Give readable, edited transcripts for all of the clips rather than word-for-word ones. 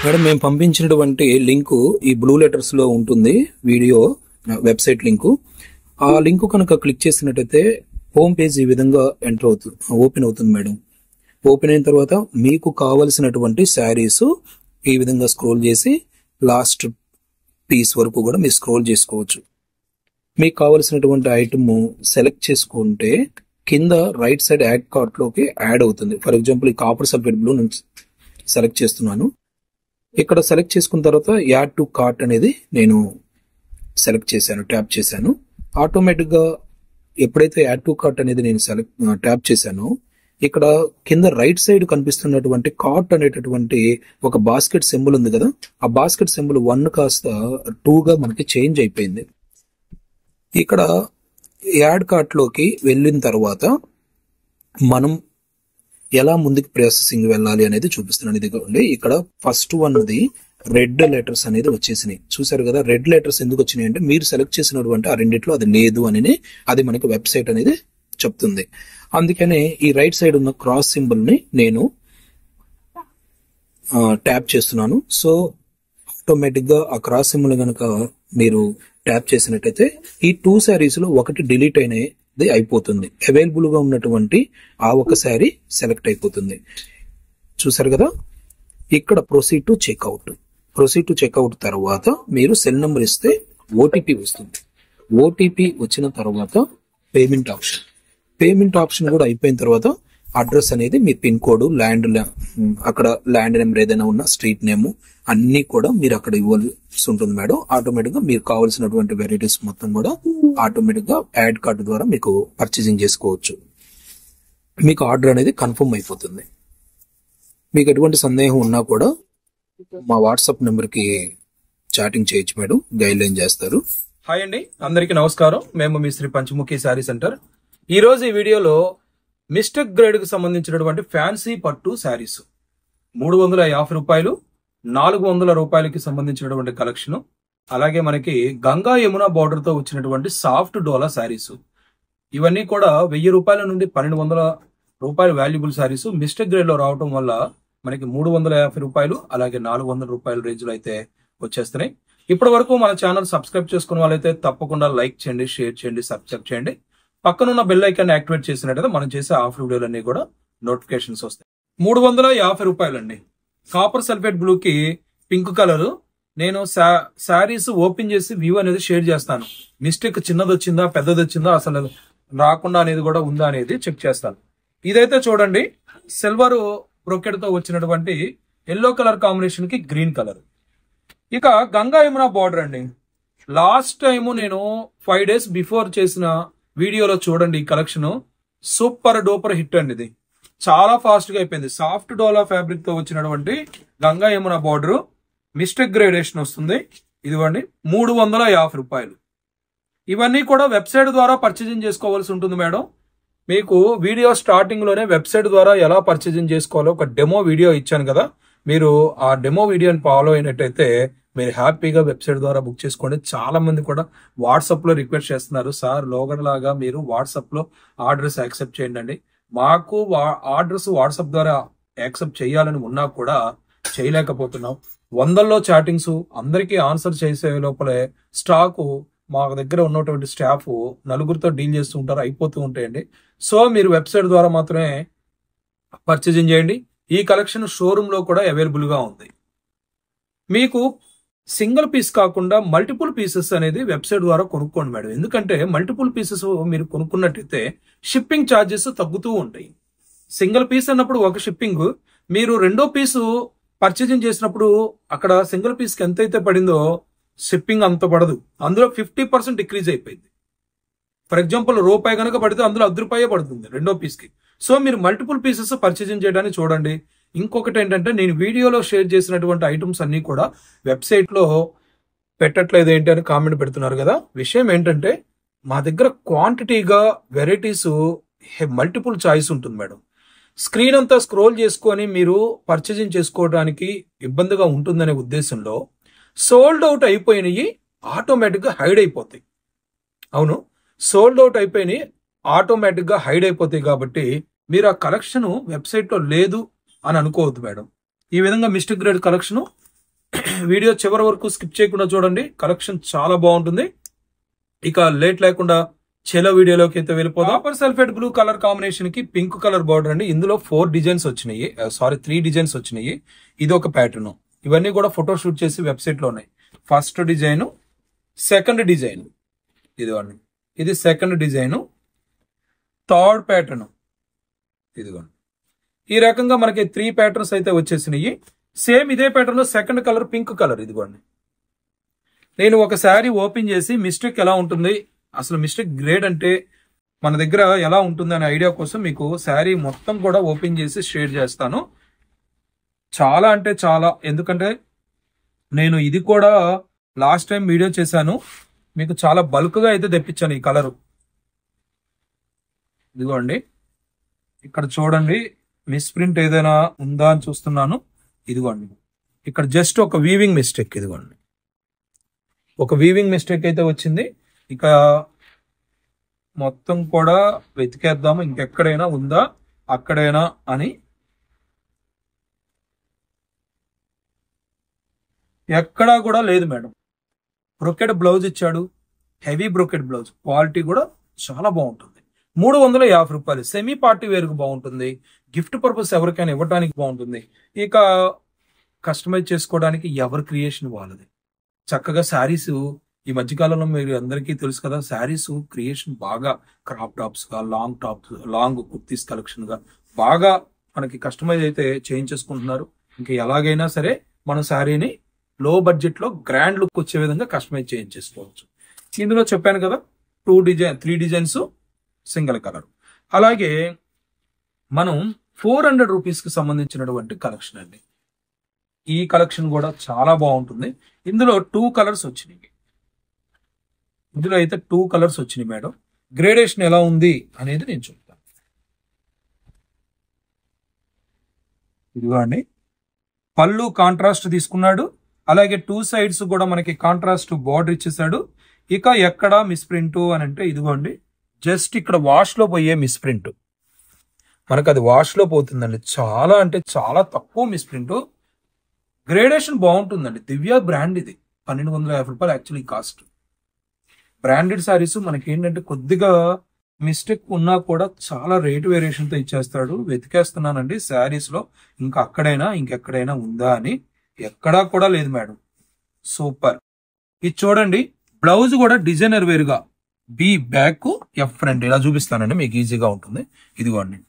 Madam మేము పంపించినటువంటి link ఈ బ్లూ లెటర్స్ లో ఉంటుంది, వీడియో వెబ్సైట్ లింకు. ఆ లింకు కనుక క్లిక్ చేసినట్టయితే హోమ్ పేజ్ ఈ విధంగా ఓపెన్ అవుతుంది మేడం. ఓపెన్ అయిన తర్వాత మీకు కావలసినటువంటి శారీస్ ఈ విధంగా స్క్రోల్ చేసి లాస్ట్ పీస్ వరకు కూడా మీరు స్క్రోల్ చేసుకోవచ్చు. మీకు కావలసినటువంటి ఐటమ్ సెలెక్ట్ చేసుకుంటే కింద రైట్ సైడ్ యాడ్ కార్ట్ లోకి యాడ్ అవుతుంది. ఫర్ ఎగ్జాంపుల్ ఈ కాపర్ సల్ఫేట్ బ్లూ నుంచి సెలెక్ట్ చేస్తున్నాను. ఇక్కడ సెలెక్ట్ చేసుకున్న తర్వాత యాడ్ టు కార్ట్ అనేది నేను సెలెక్ట్ చేశాను, ట్యాప్ చేశాను. ఆటోమేటిక్ గా ఎప్పుడైతే యాడ్ టు కార్ట్ అనేది నేను ట్యాప్ చేశానో ఇక్కడ కింద రైట్ సైడ్ కనిపిస్తున్నటువంటి కార్ట్ అనేటటువంటి ఒక బాస్కెట్ సింబల్ ఉంది కదా, ఆ బాస్కెట్ సింబల్ 1 కాస్త 2 గా మనకి చేంజ్ అయిపోయింది. ఇక్కడ యాడ్ కార్ట్ లోకి వెళ్ళిన తర్వాత మనం ఎలా ముందుకు ప్రాసెసింగ్ వెళ్ళాలి అనేది చూపిస్తున్నాను. ఇదిగోండి, ఇక్కడ ఫస్ట్ వన్ది రెడ్ లెటర్స్ అనేది వచ్చేసినాయి. చూసారు కదా, రెడ్ లెటర్స్ ఎందుకు వచ్చినాయి అంటే మీరు సెలెక్ట్ చేసినటువంటి ఆ రెండిట్లో అది లేదు అని అది మనకి వెబ్సైట్ అనేది చెప్తుంది. అందుకనే ఈ రైట్ సైడ్ ఉన్న క్రాస్ సింబల్ ని నేను ట్యాప్ చేస్తున్నాను. సో ఆటోమేటిక్ గా ఆ క్రాస్ సింబల్ కనుక మీరు ట్యాప్ చేసినట్టయితే ఈ 2 శారీస్ లో ఒకటి డిలీట్ అయినది అయిపోతుంది. అవైలబుల్ గా ఉన్నటువంటి ఆ ఒక శారీ సెలెక్ట్ అయిపోతుంది. చూసారు కదా, ఇక్కడ ప్రొసీడ్ టు చెక్అవుట్ తర్వాత మీరు సెల్ నెంబర్ ఇస్తే ఓటీపీ వస్తుంది. ఓటీపీ వచ్చిన తర్వాత పేమెంట్ ఆప్షన్ కూడా అయిపోయిన తర్వాత అడ్రస్ అనేది మీ పిన్ కోడ్, అక్కడ ల్యాండ్ నెంబర్ ఏదైనా ఉన్న స్ట్రీట్ నేమ్ అన్ని కూడా మీరు అక్కడ ఇవ్వాల్సి ఉంటుంది మేడం. ఆటోమేటిక్ గా మీకు కావాల్సినటువంటి వెరైటీస్ మొత్తం కూడా ఆటోమేటిక్ గా యాడ్ కార్డు ద్వారా మీకు పర్చేసింగ్ చేసుకోవచ్చు. మీకు ఆర్డర్ అనేది కన్ఫర్మ్ అయిపోతుంది. మీకు ఎటువంటి సందేహం ఉన్నా కూడా మా వాట్సాప్ నెంబర్ కి చాటింగ్ చేయొచ్చు మేడం, గైడ్ లైన్ చేస్తారు. హాయ్ అండి, అందరికీ నమస్కారం. మేము మీ శ్రీ పంచముఖి శారీ సెంటర్. ఈ రోజు ఈ వీడియోలో మిస్టేక్ గ్రేడ్ కు సంబంధించినటువంటి ఫ్యాన్సీ పట్టు శారీస్ 350 రూపాయలు, 400 రూపాయలకి సంబంధించినటువంటి కలెక్షన్. అలాగే మనకి గంగా యమున బార్డర్ తో వచ్చినటువంటి సాఫ్ట్ డోలా శారీస్, ఇవన్నీ కూడా 1000 రూపాయల నుండి 1200 రూపాయల వాల్యుబుల్ శారీస్ మిస్టేక్ గ్రేడ్ లో రావడం వల్ల మనకి 350 రూపాయలు అలాగే 400 రూపాయల రేంజ్ లో అయితే వచ్చేస్తున్నాయి. ఇప్పటి వరకు మన ఛానల్ సబ్స్క్రైబ్ చేసుకున్న వాళ్ళైతే తప్పకుండా లైక్ చేయండి, షేర్ చేయండి, సబ్స్క్రైబ్ చేయండి. పక్కనున్న బెల్ ఐకాన్ యాక్టివేట్ చేసినట్టయితే మనం చేసే ఆఫర్ వీడియోలన్నీ కూడా నోటిఫికేషన్స్ వస్తాయి. 350 రూపాయలండి. కాపర్ సల్ఫేట్ బ్లూ కి పింక్ కలర్. నేను శారీస్ ఓపెన్ చేసి వ్యూ అనేది షేర్ చేస్తాను. మిస్టేక్ చిన్నది వచ్చిందా పెద్దది వచ్చిందా అసలు రాకుండా అనేది కూడా ఉందా అనేది చెక్ చేస్తాను. ఇదైతే చూడండి, సిల్వర్ బ్రోకెట్ తో వచ్చినటువంటి ఎల్లో కలర్ కాంబినేషన్ కి గ్రీన్ కలర్. ఇక గంగా యమున బార్డర్ అండి. లాస్ట్ టైం నేను 5 days బిఫోర్ చేసిన వీడియోలో చూడండి, ఈ కలెక్షన్ సూపర్ డూపర్ హిట్ అండి. ఇది చాలా ఫాస్ట్ గా అయిపోయింది. సాఫ్ట్ డోలా ఫ్యాబ్రిక్ తో వచ్చినటువంటి Ganga Yamuna border mistake gradation వస్తుంది. ఇదిగోండి 350 రూపాయలు. ఇవన్నీ కూడా వెబ్సైట్ ద్వారా పర్చేజింగ్ చేసుకోవాల్సి ఉంటుంది మేడం. మీకు వీడియో స్టార్టింగ్ లోనే వెబ్సైట్ ద్వారా ఎలా పర్చేజింగ్ చేసుకోవాలో ఒక డెమో వీడియో ఇచ్చాను కదా, మీరు ఆ డెమో వీడియోని ఫాలో అయినట్టయితే మీరు హ్యాపీగా వెబ్సైట్ ద్వారా బుక్ చేసుకోండి. చాలా మంది కూడా వాట్సాప్ లో రిక్వెస్ట్ చేస్తున్నారు, సార్ లోగడలాగా మీరు వాట్సాప్ లో ఆర్డర్స్ యాక్సెప్ట్ చేయండి. మాకు ఆర్డర్స్ వాట్సాప్ ద్వారా యాక్సెప్ట్ చేయాలని ఉన్నా కూడా చేయలేకపోతున్నాం. 100లో చాటింగ్స్, అందరికీ ఆన్సర్ చేసే లోపలే స్టాకు మా దగ్గర ఉన్నటువంటి స్టాఫ్ 4గురితో డీల్ చేస్తూ ఉంటారు, అయిపోతూ ఉంటాయండి. సో మీరు వెబ్సైట్ ద్వారా మాత్రమే పర్చేజింగ్ చేయండి. ఈ కలెక్షన్ షోరూమ్ లో కూడా అవైలబుల్ గా ఉంది. మీకు సింగిల్ పీస్ కాకుండా మల్టిపుల్ పీసెస్ అనేది వెబ్సైట్ ద్వారా కొనుక్కోండి మేడం. ఎందుకంటే మల్టిపుల్ పీసెస్ మీరు కొనుక్కున్నట్టయితే షిప్పింగ్ ఛార్జెస్ తగ్గుతూ ఉంటాయి. సింగిల్ పీస్ అన్నప్పుడు ఒక షిప్పింగ్, మీరు రెండో పీసు పర్చేజింగ్ చేసినప్పుడు అక్కడ సింగిల్ పీస్ కి ఎంతైతే పడిందో షిప్పింగ్ అంత పడదు. అందులో 50% డిక్రీజ్ అయిపోయింది. ఫర్ ఎగ్జాంపుల్ రూపాయి కనుక పడితే అందులో 10 రూపాయే పడుతుంది రెండో పీస్ కి. సో మీరు మల్టిపుల్ పీసెస్ పర్చేజింగ్ చేయడానికి చూడండి. ఇంకొకటి ఏంటంటే, నేను వీడియోలో షేర్ చేసినటువంటి ఐటమ్స్ అన్ని కూడా వెబ్సైట్ లో పెట్టట్లేదు ఏంటి అని కామెంట్ పెడుతున్నారు కదా. విషయం ఏంటంటే, మా దగ్గర క్వాంటిటీగా వెరైటీస్ మల్టిపుల్ చాయిస్ ఉంటుంది మేడం. స్క్రీన్ అంతా స్క్రోల్ చేసుకొని మీరు పర్చేజింగ్ చేసుకోవడానికి ఇబ్బందిగా ఉంటుందనే ఉద్దేశంలో సోల్డ్ అవుట్ అయిపోయినవి ఆటోమేటిక్ గా హైడ్ అయిపోతాయి. అవును, సోల్డ్ అవుట్ అయిపోయినాయి ఆటోమేటిక్ గా హైడ్ అయిపోతాయి. కాబట్టి మీరు ఆ కలెక్షన్ వెబ్సైట్ లో లేదు అని అనుకోవద్దు మేడం. ఈ విధంగా మిస్టేక్ గ్రేడ్ కలెక్షన్ వీడియో చివరి వరకు స్కిప్ చేయకుండా చూడండి, కలెక్షన్ చాలా బాగుంటుంది. ఇక లేట్ లేకుండా చెలో వీడియోలోకి అయితే వెళ్ళిపోదాం. Copper sulphate blue colour combination కి పింక్ కలర్ బార్డర్ అండి. ఇందులో 4 డిజైన్స్ వచ్చినాయి, 3 డిజైన్స్ వచ్చినాయి. ఇది ఒక ప్యాటర్న్. ఇవన్నీ కూడా ఫోటో షూట్ చేసి వెబ్సైట్ లో ఉన్నాయి. ఫస్ట్ డిజైన్, సెకండ్ డిజైన్, ఇదిగోండి ఇది సెకండ్ డిజైన్, థర్డ్ ప్యాటర్న్, ఇదిగోండి. ఈ రకంగా మనకి 3 ప్యాటర్న్స్ అయితే వచ్చేసినాయి. సేమ్ ఇదే ప్యాటర్న్ లో సెకండ్ కలర్ పింక్ కలర్, ఇదిగోండి. నేను ఒక శారీ ఓపెన్ చేసి మిస్టేక్ ఎలా ఉంటుంది, అసలు మిస్టేక్ గ్రేడ్ అంటే మన దగ్గర ఎలా ఉంటుంది అనే ఐడియా కోసం మీకు శారీ మొత్తం కూడా ఓపెన్ చేసి షేర్ చేస్తాను. చాలా అంటే చాలా, ఎందుకంటే నేను ఇది కూడా లాస్ట్ టైం వీడియో చేశాను, మీకు చాలా బల్క్ గా అయితే తెప్పించాను ఈ కలరు. ఇదిగోండి ఇక్కడ చూడండి, మిస్ ప్రింట్ ఏదైనా ఉందా అని చూస్తున్నాను. ఇదిగోండి ఇక్కడ జస్ట్ ఒక వీవింగ్ మిస్టేక్, ఇదిగోండి ఒక వీవింగ్ మిస్టేక్ అయితే వచ్చింది. ఇక మొత్తం కూడా వెతికేద్దాము ఇంకెక్కడైనా ఉందా అక్కడైనా అని. ఎక్కడా కూడా లేదు మేడం. బ్రొకెట్ బ్లౌజ్ ఇచ్చాడు, హెవీ బ్రొకెట్ బ్లౌజ్, క్వాలిటీ కూడా చాలా బాగుంటుంది. 350 రూపాయలు. సెమీ పార్టీ వేరుకు బాగుంటుంది, గిఫ్ట్ పర్పస్ ఎవరికైనా ఇవ్వడానికి బాగుంటుంది. ఇక కస్టమైజ్ చేసుకోవడానికి ఎవరి క్రియేషన్ వాళ్ళది. చక్కగా శారీస్ ఈ మధ్యకాలంలో మీరు అందరికీ తెలుసు కదా, శారీస్ క్రియేషన్ బాగా క్రాప్ టాప్స్ గా, long tops, long kurtis collection గా బాగా మనకి కస్టమైజ్ అయితే చేయించేసుకుంటున్నారు. ఇంకా ఎలాగైనా సరే మన శారీని లో బడ్జెట్ లో గ్రాండ్ లుక్ వచ్చే విధంగా కస్టమైజ్ చేయించేసుకోవచ్చు. ఇందులో చెప్పాను కదా 3 డిజైన్స్ సింగిల్ కలర్. అలాగే మనం 400 రూపీస్ కి సంబంధించినటువంటి కలెక్షన్ అండి. ఈ కలెక్షన్ కూడా చాలా బాగుంటుంది. ఇందులో 2 కలర్స్ వచ్చినాయి. ఇందులో అయితే 2 కలర్స్ వచ్చినాయి మేడం. గ్రేడేషన్ ఎలా ఉంది అనేది నేను చెప్తాను. ఇదిగోండి పళ్ళు కాంట్రాస్ట్ తీసుకున్నాడు, అలాగే 2 సైడ్స్ కూడా మనకి కాంట్రాస్ట్ బార్డర్ ఇచ్చేసాడు. ఇక ఎక్కడ మిస్ప్రింట్ అని అంటే ఇదిగోండి జస్ట్ ఇక్కడ వాష్ లో పోయే మిస్ప్రింట్, మనకు అది వాష్ లో పోతుందండి. చాలా అంటే చాలా తక్కువ మిస్ప్రింట్. గ్రేడేషన్ బాగుంటుందండి. దివ్య బ్రాండ్ ఇది. 1250 రూపాయలు యాక్చువల్లీ కాస్ట్. బ్రాండెడ్ శారీస్ మనకి ఏంటంటే కొద్దిగా మిస్టేక్ ఉన్నా కూడా చాలా రేట్ వేరియేషన్ తో ఇచ్చేస్తాడు. వెతికేస్తున్నానండి శారీస్ లో ఇంకా అక్కడైనా ఇంకెక్కడైనా ఉందా అని. ఎక్కడా కూడా లేదు మేడం. సూపర్. ఇది చూడండి, బ్లౌజ్ కూడా డిజైనర్ వేరుగా బి బ్యాక్ ఎఫ్ ఫ్రంట్ ఇలా చూపిస్తానండి, మీకు ఈజీగా ఉంటుంది. ఇదిగోండి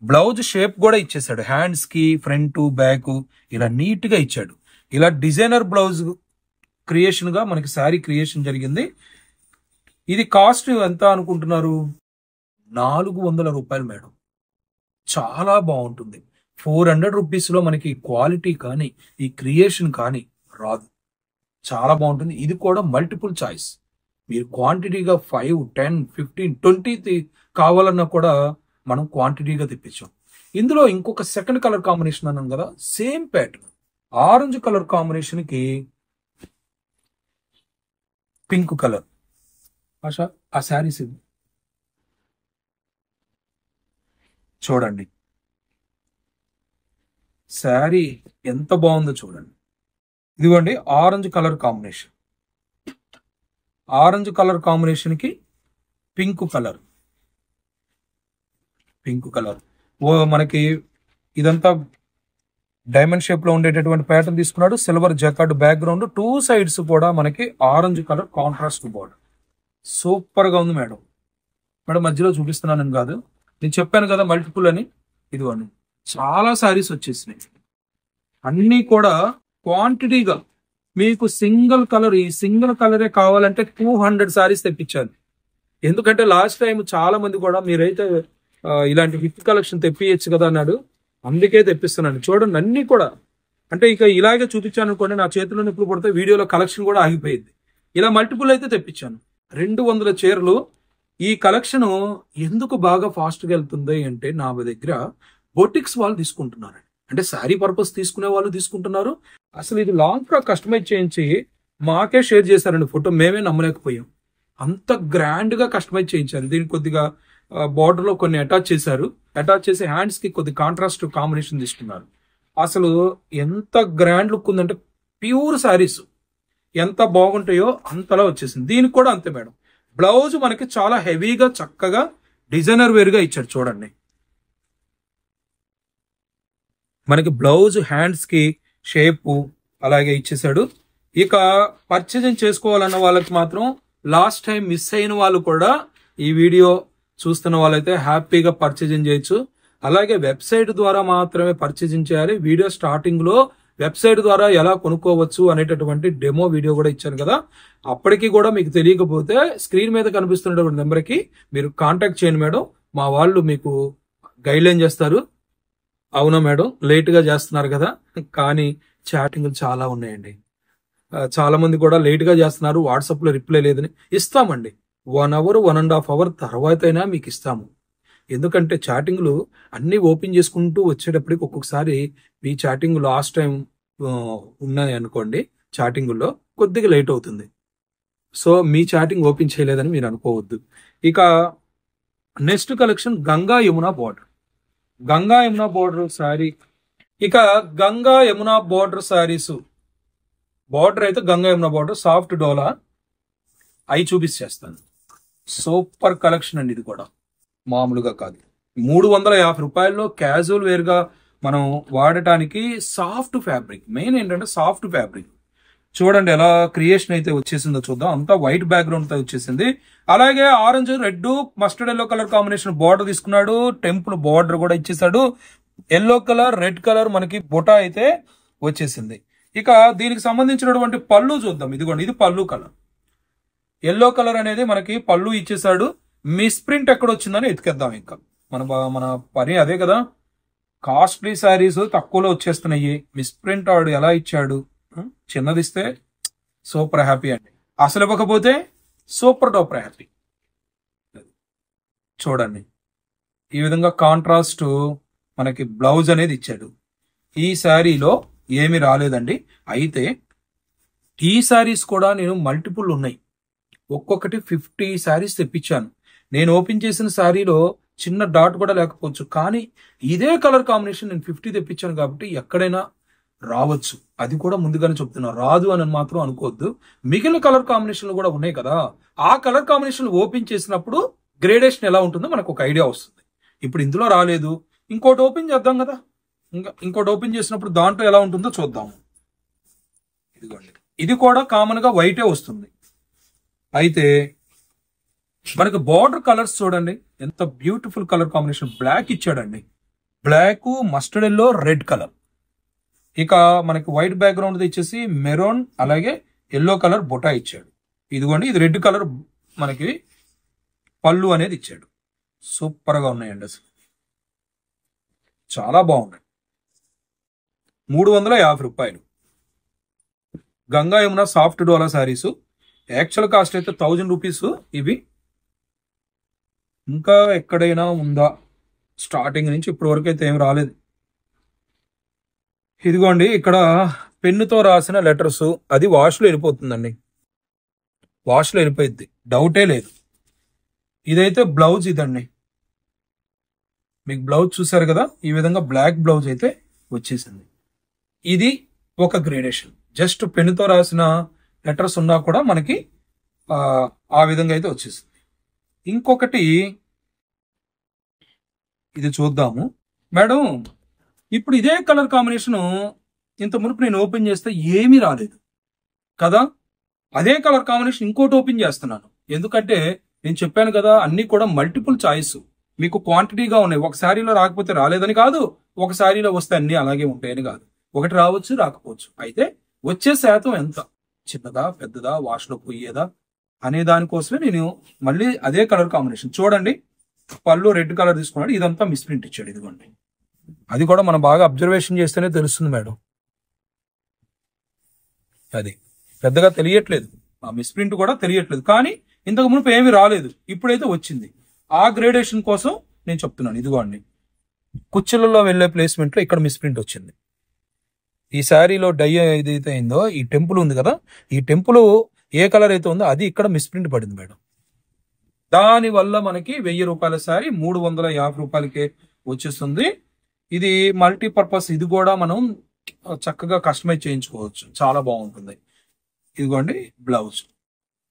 బ్లౌజ్ షేప్ కూడా ఇచ్చేసాడు, హ్యాండ్స్ కి ఫ్రంట్ బ్యాక్ ఇలా నీట్ గా ఇచ్చాడు. ఇలా డిజైనర్ బ్లౌజ్ క్రియేషన్ గా మనకి శారీ క్రియేషన్ జరిగింది. ఇది కాస్ట్ ఎంత అనుకుంటున్నారు? 400 రూపాయలు మేడం. చాలా బాగుంటుంది. 400 రూపీస్ లో మనకి క్వాలిటీ కానీ ఈ క్రియేషన్ కానీ రాదు. చాలా బాగుంటుంది. ఇది కూడా మల్టిపుల్ చాయిస్. మీరు క్వాంటిటీగా 5, 10, 15, 20 కావాలన్నా కూడా మనం క్వాంటిటీగా తెప్పించాం. ఇందులో ఇంకొక సెకండ్ కలర్ కాంబినేషన్ అన్నాం కదా, same pattern orange colour combination కి పింక్ కలర్. ఆ శారీస్ చూడండి, శారీ ఎంత బాగుందో చూడండి. ఇదిగోండి orange colour combination, orange colour combination కి పింక్ కలర్, పింక్ కలర్. మనకి ఇదంతా డైమండ్ షేప్ లో ఉండేటటువంటి ప్యాటర్న్ తీసుకున్నాడు. సిల్వర్ జకార్డ్ బ్యాక్గ్రౌండ్, 2 సైడ్స్ కూడా మనకి orange colour contrast border. Super గా ఉంది మేడం. మేడం మధ్యలో చూపిస్తున్నానని కాదు, నేను చెప్పాను కదా మల్టిపుల్ అని. ఇదిగోండి చాలా శారీస్ వచ్చేసినాయి, అన్ని కూడా క్వాంటిటీగా. మీకు సింగిల్ కలర్, ఈ సింగిల్ కలరే కావాలంటే 200 శారీస్ తెప్పించాను. ఎందుకంటే లాస్ట్ టైం చాలా మంది కూడా మీరైతే ఇలాంటి హిట్ కలెక్షన్ తెప్పియచ్చు కదా అన్నాడు, అందుకే తెప్పిస్తున్నాను. చూడండి అన్ని కూడా, అంటే ఇక ఇలాగే చూపించాను అనుకోండి, నా చేతిలో ఎప్పుడు పడితే వీడియోలో కలెక్షన్ కూడా ఆగిపోయింది. ఇలా మల్టిపుల్ అయితే తెప్పించాను. 200 చీరలు. ఈ కలెక్షన్ ఎందుకు బాగా ఫాస్ట్ గా వెళ్తుంది అంటే నా దగ్గర బొటిక్స్ వాళ్ళు తీసుకుంటున్నారు, అంటే శారీ పర్పస్ తీసుకునే వాళ్ళు తీసుకుంటున్నారు. అసలు ఇది లాంగ్ ఫ్రాక్ కస్టమైజ్ చేయించి మాకే షేర్ చేశారండి ఫోటో, మేమే నమ్మలేకపోయాం. అంత గ్రాండ్ గా కస్టమైజ్ చేయించారు. దీనికి కొద్దిగా బార్డర్ లో కొన్ని అటాచ్ చేశారు, అటాచ్ చేసి హ్యాండ్స్ కి కొద్ది కాంట్రాస్ట్ కాంబినేషన్ తీసుకున్నారు. అసలు ఎంత గ్రాండ్ లుక్ ఉందంటే ప్యూర్ శారీస్ ఎంత బాగుంటాయో అంతలా వచ్చేసింది. దీనికి కూడా అంతే మేడం. బ్లౌజ్ మనకి చాలా హెవీగా చక్కగా డిజైనర్ వేర్ గా ఇచ్చాడు చూడండి. మనకి బ్లౌజ్ హ్యాండ్స్ కి షేప్ అలాగే ఇచ్చేసాడు. ఇక పర్చేజింగ్ చేసుకోవాలన్న వాళ్ళకి మాత్రం లాస్ట్ టైం మిస్ అయిన వాళ్ళు కూడా ఈ వీడియో చూస్తున్న వాళ్ళైతే హ్యాపీగా పర్చేజింగ్ చేయొచ్చు. అలాగే వెబ్సైట్ ద్వారా మాత్రమే పర్చేజింగ్ చేయాలి. వీడియో స్టార్టింగ్ లో వెబ్సైట్ ద్వారా ఎలా కొనుక్కోవచ్చు అనేటటువంటి డెమో వీడియో కూడా ఇచ్చాను కదా. అప్పటికి కూడా మీకు తెలియకపోతే స్క్రీన్ మీద కనిపిస్తున్నటువంటి నెంబర్కి మీరు కాంటాక్ట్ చేయండి మేడం. మా వాళ్ళు మీకు గైడ్ లైన్ చేస్తారు. అవునా మేడం, లేట్ గా చేస్తున్నారు కదా, కానీ చాటింగ్లు చాలా ఉన్నాయండి. చాలా మంది కూడా లేట్ గా చేస్తున్నారు, వాట్సాప్ లో రిప్లై లేదని. ఇస్తామండి, 1 అవర్ 1.5 అవర్ తర్వాత అయినా మీకు ఇస్తాము. ఎందుకంటే చాటింగ్లు అన్ని ఓపెన్ చేసుకుంటూ వచ్చేటప్పటికి ఒక్కొక్కసారి మీ చాటింగ్ లాస్ట్ టైం ఉన్నాయి అనుకోండి, చాటింగుల్లో కొద్దిగా లేట్ అవుతుంది. సో మీ చాటింగ్ ఓపెన్ చేయలేదని మీరు అనుకోవద్దు. ఇక next collection Ganga Yamuna border. Ganga Yamuna border sari. ఇక గంగా యమున బార్డర్ శారీస్. బార్డర్ అయితే గంగా యమున బార్డర్ సాఫ్ట్ డోలా. అవి చూపిస్తాను. సూపర్ కలెక్షన్ అండి. ఇది కూడా మామూలుగా కాదు. 350 రూపాయల్లో క్యాజువల్ వేర్ గా మనం వాడటానికి సాఫ్ట్ ఫ్యాబ్రిక్. మెయిన్ ఏంటంటే సాఫ్ట్ ఫ్యాబ్రిక్. చూడండి ఎలా క్రియేషన్ అయితే వచ్చేసిందో చూద్దాం. అంతా వైట్ బ్యాక్గ్రౌండ్ తో వచ్చేసింది. అలాగే orange, red, mustard yellow colour combination border తీసుకున్నాడు. టెంపుల్ బార్డర్ కూడా ఇచ్చేసాడు. ఎల్లో కలర్, రెడ్ కలర్ మనకి బొటా అయితే వచ్చేసింది. ఇక దీనికి సంబంధించినటువంటి పళ్ళు చూద్దాం. ఇదిగోండి, ఇది పళ్ళు కలర్. ఎల్లో కలర్ అనేది మనకి పళ్ళు ఇచ్చేసాడు. మిస్ప్రింట్ ఎక్కడ వచ్చిందని ఎతికేద్దాం. ఇంకా మన పని అదే కదా. కాస్ట్లీ శారీస్ తక్కువలో వచ్చేస్తున్నాయి. మిస్ప్రింట్ ఆడు ఎలా ఇచ్చాడు. చిన్నదిస్తే సూపర్ హ్యాపీ అండి. అసలు ఇవ్వకపోతే సూపర్ డూపర్ హ్యాపీ. చూడండి ఈ విధంగా కాంట్రాస్ట్ మనకి బ్లౌజ్ అనేది ఇచ్చాడు. ఈ శారీలో ఏమి రాలేదండి. అయితే ఈ శారీస్ కూడా నేను మల్టిపుల్ ఉన్నాయి. ఒక్కొక్కటి 50 శారీస్ తెప్పించాను. నేను ఓపెన్ చేసిన శారీలో చిన్న డాట్ కూడా లేకపోవచ్చు, కానీ ఇదే కలర్ కాంబినేషన్ నేను 50 తెప్పించాను కాబట్టి ఎక్కడైనా రావచ్చు. అది కూడా ముందుగానే చెప్తున్నా, రాదు అని మాత్రం అనుకోవద్దు. మిగిలిన కలర్ కాంబినేషన్లు కూడా ఉన్నాయి కదా. ఆ కలర్ కాంబినేషన్ ఓపెన్ చేసినప్పుడు గ్రేడేషన్ ఎలా ఉంటుందో మనకు ఒక ఐడియా వస్తుంది. ఇప్పుడు ఇందులో రాలేదు, ఇంకోటి ఓపెన్ చేద్దాం కదా. ఇంకోటి ఓపెన్ చేసినప్పుడు దాంట్లో ఎలా ఉంటుందో చూద్దాము. ఇదిగోండి, ఇది కూడా కామన్ గా వైటే వస్తుంది. అయితే మనకు బార్డర్ కలర్స్ చూడండి ఎంత బ్యూటిఫుల్ కలర్ కాంబినేషన్. బ్లాక్ ఇచ్చాడండి. Black, mustard yellow, red colour. ఇక మనకి వైట్ బ్యాక్గ్రౌండ్ ఇచ్చేసి మెరూన్ అలాగే ఎల్లో కలర్ బొటా ఇచ్చాడు. ఇదిగోండి, ఇది రెడ్ కలర్ మనకి పళ్ళు అనేది ఇచ్చాడు. సూపర్ గా ఉన్నాయండి. అసలు చాలా బాగున్నాయి. 350 రూపాయలు గంగా యమున సాఫ్ట్ డోలా శారీస్. యాక్చువల్ కాస్ట్ అయితే 1000 రూపీస్. ఇవి ఇంకా ఎక్కడైనా ఉందా? స్టార్టింగ్ నుంచి ఇప్పటి వరకు అయితే ఏం రాలేదు. ఇదిగోండి, ఇక్కడ పెన్నుతో రాసిన లెటర్స్. అది వాష్లో వెళ్ళిపోతుందండి. వాష్లో వెళ్ళిపోయింది, డౌటే లేదు. ఇదైతే బ్లౌజ్ ఇదండి. మీకు బ్లౌజ్ చూసారు కదా, ఈ విధంగా బ్లాక్ బ్లౌజ్ అయితే వచ్చేసింది. ఇది ఒక గ్రేడేషన్. జస్ట్ పెన్నుతో రాసిన లెటర్స్ ఉన్నా కూడా మనకి ఆ విధంగా అయితే వచ్చేసింది. ఇంకొకటి ఇది చూద్దాము మేడం. ఇప్పుడు ఇదే కలర్ కాంబినేషన్ ఇంత మునుపు నేను ఓపెన్ చేస్తే ఏమీ రాలేదు కదా. అదే కలర్ కాంబినేషన్ ఇంకోటి ఓపెన్ చేస్తున్నాను. ఎందుకంటే నేను చెప్పాను కదా, అన్ని కూడా మల్టిపుల్ చాయిస్. మీకు క్వాంటిటీగా ఉన్నాయి. ఒక శారీలో రాకపోతే రాలేదని కాదు, ఒక శారీలో వస్తే అన్ని అలాగే ఉంటాయని కాదు. ఒకటి రావచ్చు, రాకపోవచ్చు. అయితే వచ్చే శాతం ఎంత, చిన్నదా పెద్దదా, వాష్లో పోయేదా అనే దానికోసమే నేను మళ్ళీ అదే కలర్ కాంబినేషన్. చూడండి, పళ్ళు రెడ్ కలర్ తీసుకున్నాడు. ఇదంతా మిస్ప్రింట్ ఇచ్చాడు. ఇదిగోండి, అది కూడా మనం బాగా అబ్జర్వేషన్ చేస్తేనే తెలుస్తుంది మేడం. అది పెద్దగా తెలియట్లేదు, ఆ మిస్ప్రింట్ కూడా తెలియట్లేదు. కానీ ఇంతకు మునుపు ఏమీ రాలేదు, ఇప్పుడైతే వచ్చింది. ఆ గ్రేడేషన్ కోసం నేను చెప్తున్నాను. ఇదిగోండి, కుచ్చెలలో వెళ్లే ప్లేస్మెంట్ లో ఇక్కడ మిస్ప్రింట్ వచ్చింది. ఈ శారీలో డై ఏదైతే అయిందో, ఈ టెంపుల్ ఉంది కదా, ఈ టెంపుల్ ఏ కలర్ అయితే ఉందో అది ఇక్కడ మిస్ప్రింట్ పడింది మేడం. దాని వల్ల మనకి 1000 రూపాయల శారీ 350 రూపాయలకే వచ్చేస్తుంది. ఇది మల్టీపర్పస్. ఇది కూడా మనం చక్కగా కస్టమైజ్ చేయించుకోవచ్చు, చాలా బాగుంటుంది. ఇదిగోండి బ్లౌజ్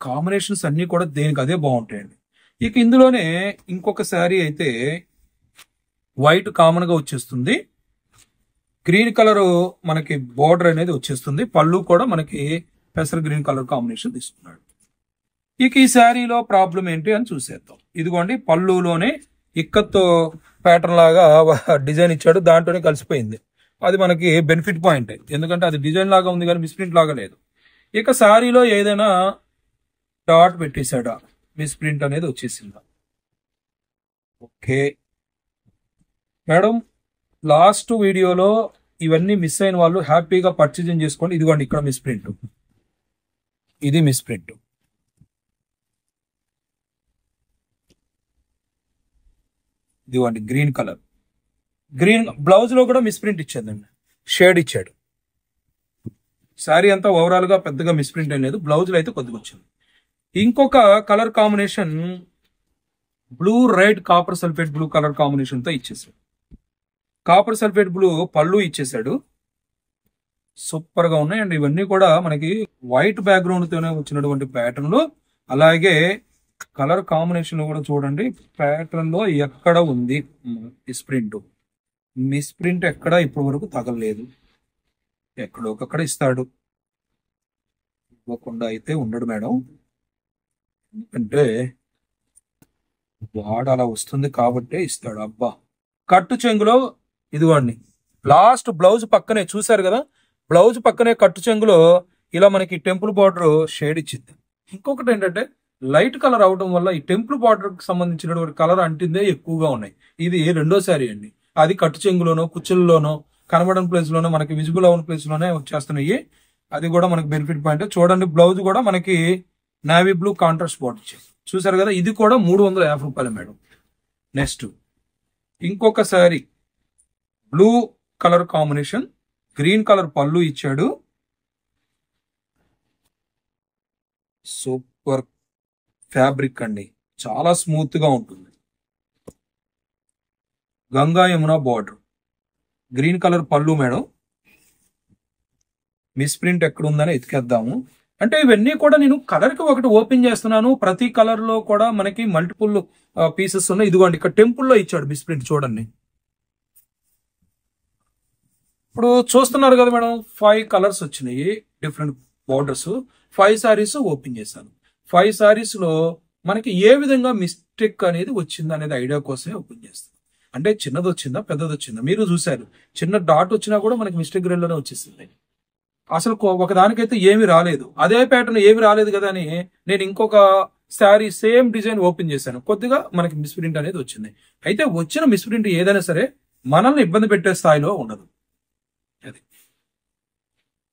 కాంబినేషన్స్ అన్ని కూడా దేనికి అదే బాగుంటాయండి. ఇక ఇందులోనే ఇంకొక శారీ అయితే వైట్ కామన్ గా వచ్చేస్తుంది, గ్రీన్ కలర్ మనకి బోర్డర్ అనేది వచ్చేస్తుంది, పళ్ళు కూడా మనకి పెసర గ్రీన్ కలర్ కాంబినేషన్ తీసుకున్నాడు. ఇక ఈ శారీలో ప్రాబ్లం ఏంటి అని చూసేద్దాం. ఇదిగోండి పళ్ళులోనే ఇక్కత్తో ప్యాటర్న్ లాగా డిజైన్ ఇచ్చాడు, దాంట్లోనే కలిసిపోయింది. అది మనకి బెనిఫిట్ పాయింట్, ఎందుకంటే అది డిజైన్ లాగా ఉంది కానీ మిస్ప్రింట్ లాగా లేదు. ఇక శారీలో ఏదైనా డాట్ పెట్టేశాడా, మిస్ప్రింట్ అనేది వచ్చేసిందా? ఓకే మేడం, లాస్ట్ వీడియోలో ఇవన్నీ మిస్ అయిన వాళ్ళు హ్యాపీగా పర్చేజింగ్ చేసుకోండి. ఇదిగోండి ఇక్కడ మిస్ప్రింట్, ఇది మిస్ప్రింట్. ఇదిగోండి గ్రీన్ కలర్, గ్రీన్ బ్లౌజ్ లో కూడా మిస్ప్రింట్ ఇచ్చేదండి, షేడ్ ఇచ్చాడు. శారీ అంతా ఓవరాల్ గా పెద్దగా మిస్ప్రింట్ ఏం లేదు, బ్లౌజ్ లో అయితే కొద్దిగా వచ్చింది. ఇంకొక colour combination blue red copper sulphate blue colour combination తో ఇచ్చేసాడు. కాపర్ సల్ఫేట్ బ్లూ పళ్ళు ఇచ్చేసాడు, సూపర్ గా ఉన్నాయి. అండ్ ఇవన్నీ కూడా మనకి వైట్ బ్యాక్గ్రౌండ్ తోనే వచ్చినటువంటి ప్యాటర్న్. అలాగే కలర్ కాంబినేషన్ కూడా చూడండి, ప్యాటర్న్ లో ఎక్కడ ఉంది మిస్ప్రింట్ ఎక్కడ ఇప్పటి వరకు తగలలేదు. ఎక్కడో ఒకక్కడ ఇస్తాడు, ఇవ్వకుండా అయితే ఉండడు మేడం, ఎందుకంటే వాడు అలా వస్తుంది కాబట్టే ఇస్తాడు. అబ్బా కట్టు చెంగులో ఇదిగోండి లాస్ట్ బ్లౌజ్ పక్కనే చూసారు కదా, బ్లౌజ్ పక్కనే కట్టు చెంగులో ఇలా మనకి టెంపుల్ బార్డర్ షేడ్ ఇచ్చింది. ఇంకొకటి ఏంటంటే లైట్ కలర్ అవడం వల్ల ఈ టెంపుల్ బార్డర్ కి సంబంధించినటువంటి కలర్ అంటిందే ఎక్కువగా ఉన్నాయి. ఇది రెండో శారీ అండి, అది కట్టు చెంగులోనో కుచ్చుల్లోనో కనబడని ప్లేస్ లోనో మనకి విజిబుల్ అవని ప్లేస్ లోనే వచ్చేస్తున్నాయి. అది కూడా మనకి బెనిఫిట్ పాయింట్. చూడండి బ్లౌజ్ కూడా మనకి నావీ బ్లూ కాంట్రాస్ట్ బార్డర్ ఇచ్చింది, చూసారు కదా. ఇది కూడా 350 రూపాయలు మేడం. నెక్స్ట్ ఇంకొక sari blue colour combination, green colour పళ్ళు ఇచ్చాడు, సూపర్ ఫ్యాబ్రిక్ అండి, చాలా స్మూత్ గా ఉంటుంది. Ganga Yamuna border, green colour పళ్ళు మేడం. మిస్ప్రింట్ ఎక్కడ ఉందని ఎతికేద్దాము. అంటే ఇవన్నీ కూడా నేను కలర్ కి ఒకటి ఓపెన్ చేస్తున్నాను, ప్రతి కలర్ లో కూడా మనకి మల్టిపుల్ పీసెస్ ఉన్నాయి. ఇదిగోండి ఇక్కడ టెంపుల్ లో ఇచ్చాడు మిస్ప్రింట్, చూడండి. ఇప్పుడు చూస్తున్నారు కదా మేడం, 5 కలర్స్ వచ్చినాయి, డిఫరెంట్ బార్డర్స్. 5 సారీస్ ఓపెన్ చేశాను. 5 సారీస్ లో మనకి ఏ విధంగా మిస్టేక్ అనేది వచ్చింది అనేది ఐడియా కోసమే ఓపెన్ చేస్తాను. అంటే చిన్నది వచ్చిందా పెద్దది వచ్చిందా మీరు చూసారు, చిన్న డాట్ వచ్చినా కూడా మనకి మిస్టేక్ గ్రేడ్ లోనే వచ్చేసింది. అసలు ఒకదానికైతే ఏమి రాలేదు, అదే ప్యాటర్న్ ఏమి రాలేదు కదా అని నేను ఇంకొక శారీ సేమ్ డిజైన్ ఓపెన్ చేశాను, కొద్దిగా మనకి మిస్ప్రింట్ అనేది వచ్చింది. అయితే వచ్చిన మిస్ప్రింట్ ఏదైనా సరే మనల్ని ఇబ్బంది పెట్టే స్థాయిలో ఉండదు. అది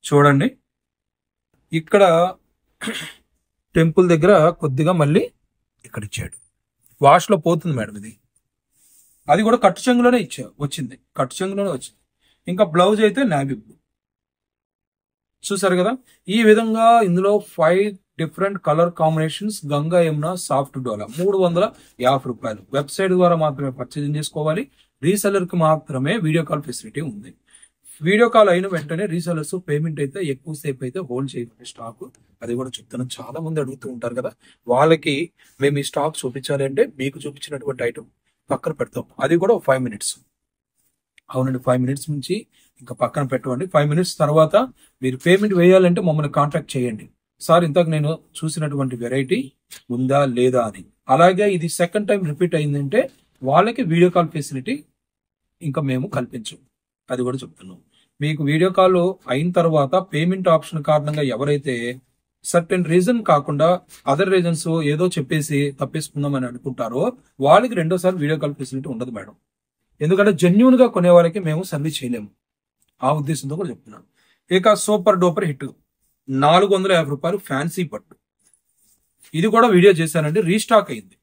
చూడండి, ఇక్కడ టెంపుల్ దగ్గర కొద్దిగా మళ్ళీ ఇక్కడ ఇచ్చాడు, వాష్ లో పోతుంది మేడం ఇది. అది కూడా కట్టు చెంగులోనే వచ్చింది, కట్టు చెంగులోనే వచ్చింది. ఇంకా బ్లౌజ్ అయితే నావీ బ్లూ, చూసారు కదా. ఈ విధంగా ఇందులో 5 different colour combinations, Ganga Yamuna soft డోలా 350 రూపాయలు. వెబ్సైట్ ద్వారా మాత్రమే పర్చేజింగ్ చేసుకోవాలి, రీసెలర్ కి మాత్రమే వీడియో కాల్ ఫెసిలిటీ ఉంది. వీడియో కాల్ అయిన వెంటనే రీసెలర్స్ పేమెంట్ అయితే ఎక్కువసేపు అయితే హోల్డ్ చేయకండి స్టాక్. అది కూడా చెప్తాను, చాలా మంది అడుగుతూ ఉంటారు కదా, వాళ్ళకి మేము ఈ స్టాక్ చూపించాలి అంటే మీకు చూపించినటువంటి ఐటమ్ పక్కన పెడతాం, అది కూడా 5 మినిట్స్. అవునండి, 5 మినిట్స్ నుంచి ఇంకా పక్కన పెట్టండి. 5 మినిట్స్ తర్వాత మీరు పేమెంట్ వేయాలంటే మమ్మల్ని కాంటాక్ట్ చేయండి, సార్ ఇంతకు నేను చూసినటువంటి వెరైటీ ఉందా లేదా అని. అలాగే ఇది సెకండ్ టైం రిపీట్ అయిందంటే వాళ్ళకి వీడియో కాల్ ఫెసిలిటీ ఇంకా మేము కల్పించం, అది కూడా చెప్తున్నాం. మీకు వీడియో కాల్ అయిన తర్వాత పేమెంట్ ఆప్షన్ కారణంగా ఎవరైతే సర్టెన్ రీజన్ కాకుండా అదర్ రీజన్స్ ఏదో చెప్పేసి తప్పేసుకుందామని అనుకుంటారో వాళ్ళకి రెండోసారి వీడియో కాల్ ఫెసిలిటీ ఉండదు మేడం. ఎందుకంటే జెన్యూన్ గా కొనే వాళ్ళకి మేము సర్వీస్ చేయలేము, ఆ ఉద్దేశంతో కూడా చెప్తున్నాను. ఇక సూపర్ డూపర్ హిట్ 450 రూపాయలు ఫ్యాన్సీ పట్టు, ఇది కూడా వీడియో చేశానండి, రీస్టాక్ అయింది.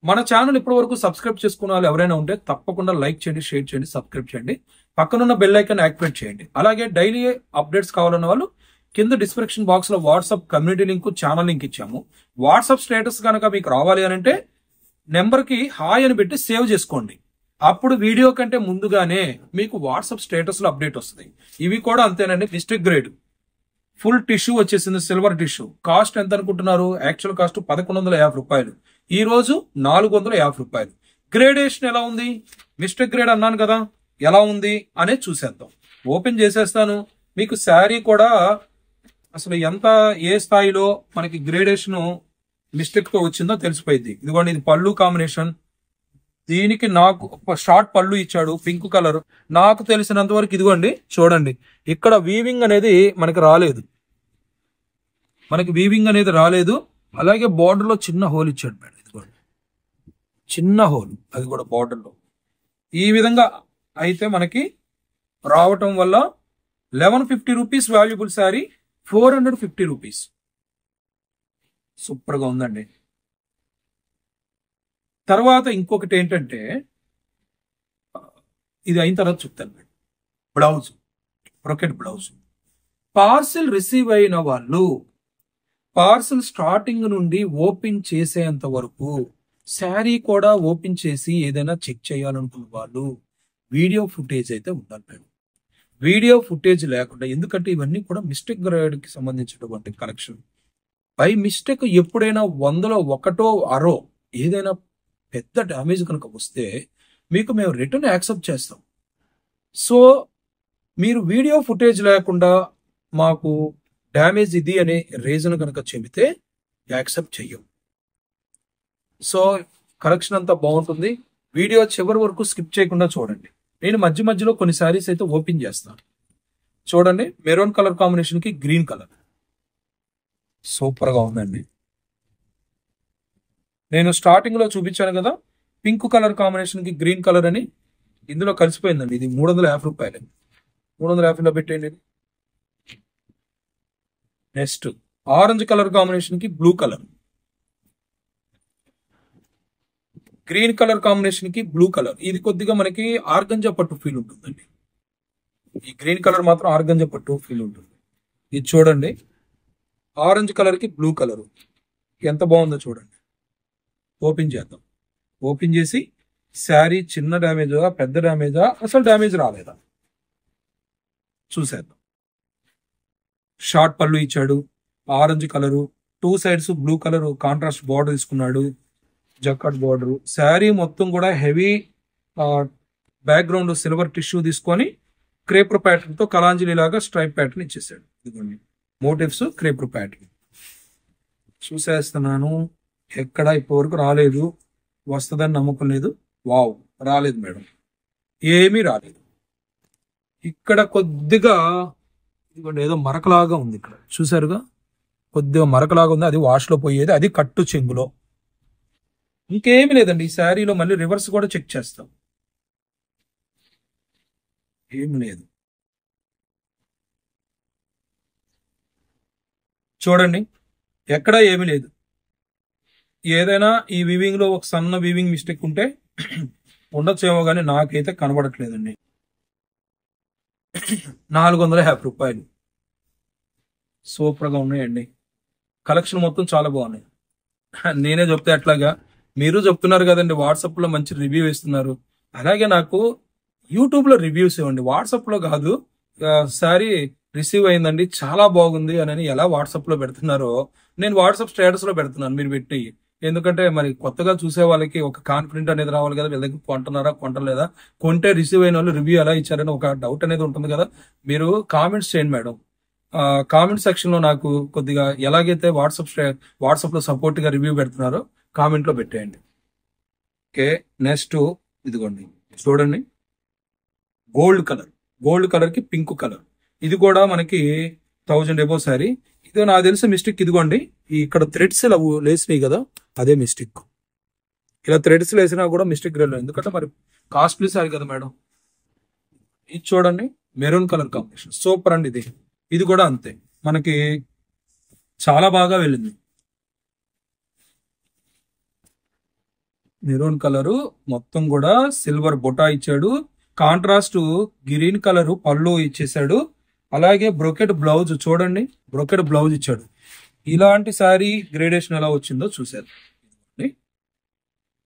మన ఛానల్ ఇప్పటి వరకు సబ్స్క్రైబ్ చేసుకున్న వాళ్ళు ఎవరైనా ఉంటే తప్పకుండా లైక్ చేయండి, షేర్ చేయండి, సబ్స్క్రైబ్ చేయండి, పక్కనున్న బెల్ ఐకాన్ యాక్టివేట్ చేయండి. అలాగే డైలీ అప్డేట్స్ కావాలన్న వాళ్ళు కింద డిస్క్రిప్షన్ బాక్స్ లో WhatsApp community link, channel link ఇచ్చాము. వాట్సాప్ స్టేటస్ కనుక మీకు రావాలి అని అంటే నెంబర్ కి హాయ్ అని పెట్టి సేవ్ చేసుకోండి. అప్పుడు వీడియో కంటే ముందుగానే మీకు వాట్సాప్ స్టేటస్ లో అప్డేట్ వస్తుంది. ఇవి కూడా అంతేనండి. మిస్టేక్ గ్రేడ్ ఫుల్ టిష్యూ వచ్చేసింది, సిల్వర్ టిష్యూ. కాస్ట్ ఎంత అనుకుంటున్నారు? యాక్చువల్ కాస్ట్ 1150 రూపాయలు, ఈ రోజు 450 రూపాయలు. గ్రేడేషన్ ఎలా ఉంది? మిస్టేక్ గ్రేడ్ అన్నాను కదా, ఎలా ఉంది అనేది చూసేద్దాం. ఓపెన్ చేసేస్తాను. మీకు శారీ కూడా అసలు ఎంత ఏ స్థాయిలో మనకి గ్రేడేషన్ మిస్టేక్ తో వచ్చిందో తెలిసిపోయింది. ఇదిగోండి, ఇది పళ్ళు కాంబినేషన్. దీనికి నాకు షార్ట్ పళ్ళు ఇచ్చాడు, పింక్ కలర్. నాకు తెలిసినంత వరకు ఇదిగోండి చూడండి, ఇక్కడ వీవింగ్ అనేది మనకి రాలేదు, అలాగే బార్డర్ లో చిన్న హోల్ ఇచ్చాడు మేడం. ఇదిగోండి చిన్న హోల్, అది కూడా బార్డర్ లో. ఈ విధంగా అయితే మనకి రావటం వల్ల 1150 rupees valuable sari 450 rupees. Super గా ఉందండి. తర్వాత ఇంకొకటి ఏంటంటే, ఇది అయిన తర్వాత చెప్తాను. Blouse, brocade blouse. Parcel receive అయిన వాళ్ళు పార్సిల్ స్టార్టింగ్ నుండి ఓపెన్ చేసేంత వరకు శారీ కూడా ఓపెన్ చేసి ఏదైనా చెక్ చేయాలనుకున్న వాళ్ళు వీడియో ఫుటేజ్ అయితే ఉండాలి మేడం. వీడియో ఫుటేజ్ లేకుండా, ఎందుకంటే ఇవన్నీ కూడా మిస్టేక్ గ్రేడ్ కి సంబంధించినటువంటి కలెక్షన్. బై మిస్టేక్ ఎప్పుడైనా 100లో 1 అరో ఏదైనా పెద్ద డ్యామేజ్ కనుక వస్తే మీకు మేము రిటర్న్ యాక్సెప్ట్ చేస్తాం. సో మీరు వీడియో ఫుటేజ్ లేకుండా మాకు డ్యామేజ్ ఇది అనే రీజన్ కనుక చెబితే యాక్సెప్ట్ చెయ్యం. సో కలెక్షన్ అంతా బాగుంటుంది. వీడియో చివరి వరకు స్కిప్ చేయకుండా చూడండి. నేను మధ్య మధ్యలో కొన్ని శారీస్ అయితే ఓపెన్ చేస్తాను. చూడండి, మెరూన్ కలర్ కాంబినేషన్ కి గ్రీన్ కలర్ సూపర్ గా ఉందండి. నేను స్టార్టింగ్ లో చూపించాను కదా, పింక్ కలర్ కాంబినేషన్ కి గ్రీన్ కలర్ అని, ఇందులో కలిసిపోయిందండి. ఇది 350 రూపాయలు. 350లో పెట్టండి. నెక్స్ట్ ఆరెంజ్ కలర్ కాంబినేషన్ కి blue colour, green colour combination కి బ్లూ కలర్. ఇది కొద్దిగా మనకి ఆర్గంజా పట్టు ఫీల్ ఉంటుందండి. ఈ గ్రీన్ కలర్ మాత్రం ఆర్గంజా పట్టు ఫీల్ ఉంటుంది. ఇది చూడండి, ఆరెంజ్ కలర్ కి బ్లూ కలర్ ఎంత బాగుందో చూడండి. ఓపెన్ చేద్దాం. ఓపెన్ చేసి శారీ చిన్న డ్యామేజా పెద్ద డ్యామేజా అసలు డ్యామేజ్ రాలేదా చూసేద్దాం. షార్ట్ పళ్ళు ఇచ్చాడు, orange colour, 2 sides blue colour contrast border తీసుకున్నాడు, జకాట్ బార్డర్. శారీ మొత్తం కూడా హెవీ బ్యాక్గ్రౌండ్ సిల్వర్ టిష్యూ తీసుకొని క్రేపర్ ప్యాటర్న్ తో కలాంజలి లాగా స్ట్రైప్ ప్యాటర్న్ ఇచ్చేసాడు. ఇదిగోండి మోటివ్స్ క్రేపర్ ప్యాటర్న్. చూసేస్తున్నాను, ఎక్కడ ఇప్పటివరకు రాలేదు, వస్తుందని నమ్మకం లేదు. వావ్, రాలేదు మేడం, ఏమీ రాలేదు. ఇక్కడ కొద్దిగా ఇదిగోండి ఏదో మరకలాగా ఉంది, ఇక్కడ చూసారుగా కొద్దిగా మరకలాగా ఉంది, అది వాష్ లో పోయేది, అది కట్టు చెంగులో. ఇంకేమీ లేదండి. ఈ శారీలో మళ్ళీ రివర్స్ కూడా చెక్ చేస్తాం, ఏమి లేదు. చూడండి, ఎక్కడా ఏమీ లేదు. ఏదైనా ఈ వీవింగ్ లో ఒక సన్న వీవింగ్ మిస్టేక్ ఉంటే ఉండొచ్చేమో, కానీ నాకైతే కనబడట్లేదండి. 450 రూపాయలు. సూపర్ గా ఉన్నాయండి. కలెక్షన్ మొత్తం చాలా బాగున్నాయి. నేనే చెప్తే ఎట్లాగా, మీరు చెప్తున్నారు కదండి, వాట్సాప్ లో మంచి రివ్యూ ఇస్తున్నారు. అలాగే నాకు యూట్యూబ్ లో రివ్యూస్ ఇవ్వండి, వాట్సాప్ లో కాదు. సారీ రిసీవ్ అయిందండి, చాలా బాగుంది అని ఎలా వాట్సాప్ లో పెడుతున్నారో నేను వాట్సాప్ స్టేటస్ లో పెడుతున్నాను, మీరు పెట్టి. ఎందుకంటే మరి కొత్తగా చూసే వాళ్ళకి ఒక కాన్ఫిడెంట్ అనేది రావాలి కదా, వీళ్ళ దగ్గర కొంటున్నారా కొంటలేదా, కొంటే రిసీవ్ అయిన వాళ్ళు రివ్యూ ఎలా ఇచ్చారని ఒక డౌట్ అనేది ఉంటుంది కదా. మీరు కామెంట్స్ చేయండి మేడం. కామెంట్ సెక్షన్ లో నాకు కొద్దిగా ఎలాగైతే వాట్సాప్ లో సపోర్ట్ గా రివ్యూ పెడుతున్నారో కామెంట్ లో పెట్టేయండి. ఓకే, నెక్స్ట్ ఇదిగోండి చూడండి, గోల్డ్ కలర్ కి పింక్ కలర్. ఇది కూడా మనకి 1000 ఎబో సారీ. ఇది నాకు తెలిసిన మిస్టేక్. ఇదిగోండి, ఇక్కడ థ్రెడ్స్ ఇలా లేసినాయి కదా, అదే మిస్టేక్. ఇలా థ్రెడ్స్ వేసినా కూడా మిస్టేక్ రాలేదు, ఎందుకంటే మరి కాస్ట్లీ సారీ కదా మేడం. ఇది చూడండి, మెరూన్ కలర్ కాంబినేషన్ సూపర్ అండి. ఇది కూడా అంతే, మనకి చాలా బాగా వెళ్ళింది. మెరూన్ కలరు మొత్తం కూడా సిల్వర్ బొటా ఇచ్చాడు, కాంట్రాస్ట్ గ్రీన్ కలర్ పళ్ళు ఇచ్చేసాడు, అలాగే బ్రొకెట్ బ్లౌజ్ చూడండి, బ్రొకెట్ బ్లౌజ్ ఇచ్చాడు. ఇలాంటి శారీ గ్రేడేషన్ ఎలా వచ్చిందో చూసేది,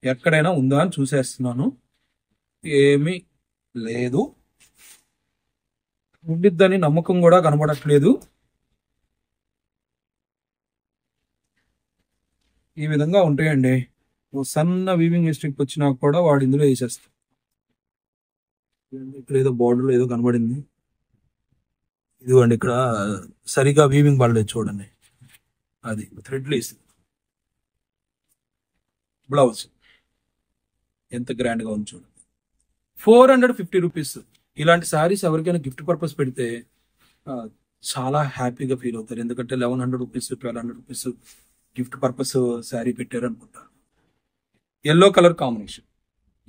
ఎక్కడైనా ఉందా అని చూసేస్తున్నాను. ఏమీ లేదు, ఉండిద్దని నమ్మకం కూడా కనబడట్లేదు. ఈ విధంగా ఉంటాయండి. సన్న వీవింగ్ మిస్టేక్ వచ్చినా కూడా వాడు ఇందులో వేసేస్తాం. ఇక్కడ ఏదో బార్డర్ ఏదో కనబడింది, ఇదిగోండి ఇక్కడ సరిగా వీవింగ్ పడలేదు చూడండి, అది థ్రెడ్ లేస్. బ్లౌజ్ ఎంత గ్రాండ్ గా ఉంది చూడండి. 450 రూపీస్. ఇలాంటి శారీస్ ఎవరికైనా గిఫ్ట్ పర్పస్ పెడితే చాలా హ్యాపీగా ఫీల్ అవుతారు. ఎందుకంటే 1100 rupees 1200 rupees gift purpose sari పెట్టారు అనుకుంటారు. ఎల్లో కలర్ కాంబినేషన్,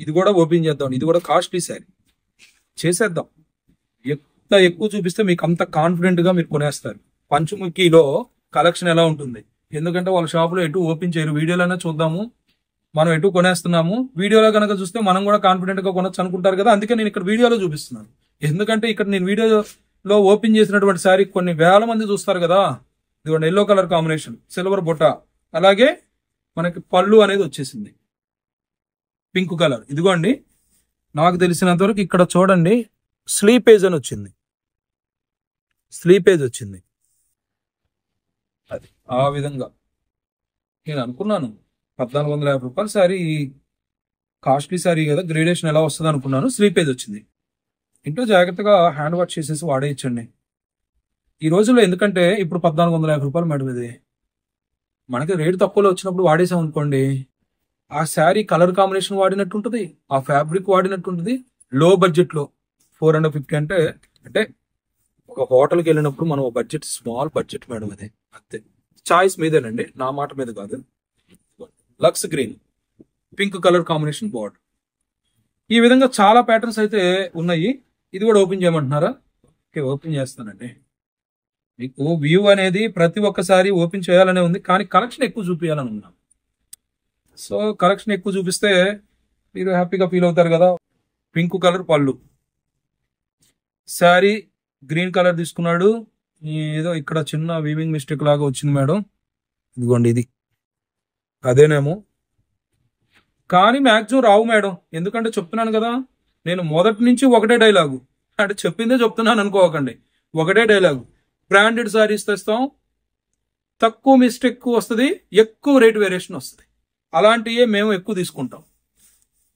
ఇది కూడా ఓపెన్ చేద్దాం. ఇది కూడా కాస్ట్లీ శారీ, చేసేద్దాం. ఎంత ఎక్కువ చూపిస్తే మీకు అంత కాన్ఫిడెంట్ గా మీరు కొనేస్తారు. పంచముఖిలో కలెక్షన్ ఎలా ఉంటుంది, ఎందుకంటే వాళ్ళ షాప్ లో ఎటు ఓపెన్ చేయరు. వీడియోలోనే చూద్దాము, మనం ఎటు కొనేస్తున్నాము. వీడియోలో కనుక చూస్తే మనం కూడా కాన్ఫిడెంట్ గా కొనొచ్చు అనుకుంటారు కదా, అందుకే నేను ఇక్కడ వీడియోలో చూపిస్తున్నాను. ఎందుకంటే ఇక్కడ నేను వీడియోలో ఓపెన్ చేసినటువంటి శారీ కొన్ని వేల మంది చూస్తారు కదా. ఇదిగోండి yellow colour combination, silver Botta, అలాగే మనకి పళ్ళు అనేది వచ్చేసింది పింక్ కలర్. ఇదిగోండి నాకు తెలిసినంత వరకు ఇక్కడ చూడండి స్లీపేజ్ అని వచ్చింది, స్లీపేజ్ వచ్చింది. అది ఆ విధంగా నేను అనుకున్నాను 1450 రూపాయల శారీ, కాస్ట్లీ శారీ కదా, గ్రేడేషన్ ఎలా వస్తుంది అనుకున్నాను. స్లీపేజ్ వచ్చింది. ఇంట్లో జాగ్రత్తగా హ్యాండ్ వాష్ చేసేసి వాడేయచ్చండి ఈ రోజుల్లో. ఎందుకంటే ఇప్పుడు 1450 రూపాయలు మేడం, ఇది మనకి రేటు తక్కువలో వచ్చినప్పుడు వాడేసాం అనుకోండి, ఆ శారీ కలర్ కాంబినేషన్ వాడినట్టు ఉంటుంది, ఆ ఫ్యాబ్రిక్ వాడినట్టు ఉంటుంది. లో బడ్జెట్ లో 450 అంటే అంటే ఒక హోటల్కి వెళ్ళినప్పుడు మనం బడ్జెట్, స్మాల్ బడ్జెట్ మేడం అది, అంతే. చాయిస్ మీదేనండి, నా మాట మీద కాదు. లక్స్ green pink colour combination border. ఈ విధంగా చాలా ప్యాటర్న్స్ అయితే ఉన్నాయి. ఇది కూడా ఓపెన్ చేయమంటున్నారా? ఓకే, ఓపెన్ చేస్తానండి. మీకు వ్యూ అనేది ప్రతి ఒక్కసారి ఓపెన్ చేయాలనే ఉంది, కానీ కలెక్షన్ ఎక్కువ చూపించాలని ఉన్నాం. సో కలెక్షన్ ఎక్కువ చూపిస్తే మీరు హ్యాపీగా ఫీల్ అవుతారు కదా. పింక్ కలర్ పళ్ళు, శారీ గ్రీన్ కలర్ తీసుకున్నాడు. ఏదో ఇక్కడ చిన్న వీవింగ్ మిస్టేక్ లాగా వచ్చింది మేడం. ఇదిగోండి ఇది అదేనేమో, కానీ మ్యాక్సిమం రావు మేడం. ఎందుకంటే చెప్తున్నాను కదా, నేను మొదటి నుంచి ఒకటే డైలాగు, అంటే చెప్పిందే చెప్తున్నాను అనుకోకండి. ఒకటే డైలాగు, బ్రాండెడ్ శారీస్ తెస్తాం, తక్కువ మిస్టేక్ వస్తుంది, ఎక్కువ రేట్ వేరియేషన్ వస్తుంది. అలాంటివే మేము ఎక్కువ తీసుకుంటాం.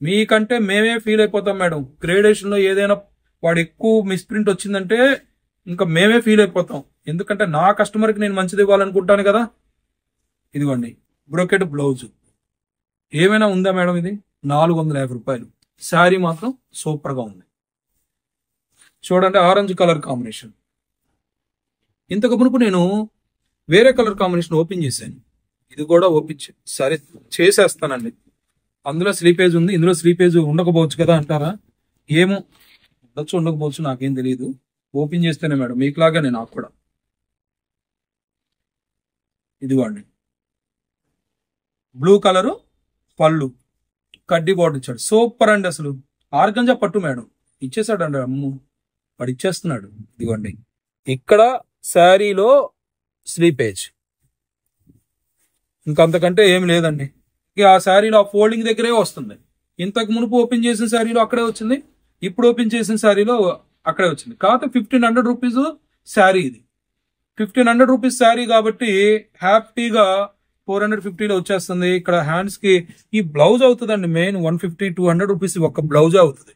మీకంటే మేమే ఫీల్ అయిపోతాం మేడం. గ్రేడేషన్లో ఏదైనా వాడు ఎక్కువ మిస్ప్రింట్ వచ్చిందంటే ఇంకా మేమే ఫీల్ అయిపోతాం. ఎందుకంటే నా కస్టమర్కి నేను మంచిది ఇవ్వాలనుకుంటాను కదా. ఇదిగోండి బ్రోకెట్ బ్లౌజ్, ఏమైనా ఉందా మేడం? ఇది 450 రూపాయలు. శారీ మాత్రం సూపర్ గా ఉంది చూడండి. Orange colour combination. ఇంతకు మునుపు నేను వేరే కలర్ కాంబినేషన్ ఓపెన్ చేశాను, ఇది కూడా ఓపెన్ సరే చేసేస్తానండి. అందులో స్లీపేజ్ ఉంది, ఇందులో స్లీపేజ్ ఉండకపోవచ్చు కదా అంటారా? ఏమో, ఉండొచ్చు ఉండకపోవచ్చు, నాకేం తెలియదు. ఓపెన్ చేస్తేనే మేడం, మీకులాగానే నాకు కూడా. ఇదిగోండి బ్లూ కలరు పళ్ళు, కడ్డీ బార్డర్ ఇచ్చాడు, సూపర్ అండి. అసలు ఆర్గంజా పట్టు మేడం, ఇచ్చేసాడు అండి. అమ్ము వాడు ఇచ్చేస్తున్నాడు. ఇదిగోండి ఇక్కడ శారీలో స్లీపేజ్, ఇంకంతకంటే ఏమి లేదండి. ఇక ఆ శారీలో ఆ ఫోల్డింగ్ దగ్గరే వస్తుంది. ఇంతకు మునుపు ఓపెన్ చేసిన శారీలో అక్కడే వచ్చింది, ఇప్పుడు ఓపెన్ చేసిన శారీలో అక్కడే వచ్చింది. కాకపోతే 1500 రూపీస్ శారీ, ఇది 1500 రూపీస్ శారీ కాబట్టి హ్యాపీగా 450లో వచ్చేస్తుంది. ఇక్కడ హ్యాండ్స్ కి ఈ బ్లౌజ్ అవుతుందండి మెయిన్ 150-200 రూపీస్ ఒక్క బ్లౌజ్ అవుతుంది.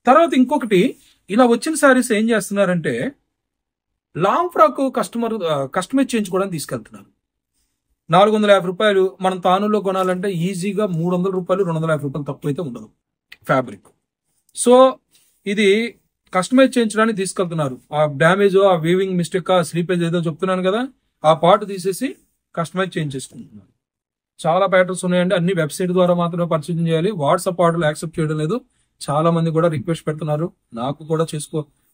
తర్వాత ఇంకొకటి, ఇలా వచ్చిన శారీస్ ఏం చేస్తున్నారంటే లాంగ్ ఫ్రాక్ కస్టమైజ్ చేయించుకోవడానికి తీసుకెళ్తున్నారు. 450 రూపాయలు మనం తానులో కొనాలంటే ఈజీగా 300 రూపాయలు 250 రూపాయలు తక్కువ అయితే ఉండదు ఫ్యాబ్రిక్. సో ఇది కస్టమైజ్ చేయించడానికి తీసుకెళ్తున్నారు. ఆ డ్యామేజ్, ఆ వీవింగ్ మిస్టేక్, ఆ స్లీపేజ్ ఏదో చెప్తున్నాను కదా, ఆ పార్ట్ తీసేసి కస్టమైజ్ చేసుకుంటున్నారు. చాలా ప్యాటర్న్స్ ఉన్నాయండి. అన్ని వెబ్సైట్ ద్వారా మాత్రమే పర్చేజ్ చేయాలి. వాట్సాప్ ఆర్డర్లు యాక్సెప్ట్ చేయడం లేదు. చాలా మంది కూడా రిక్వెస్ట్ పెడుతున్నారు, నాకు కూడా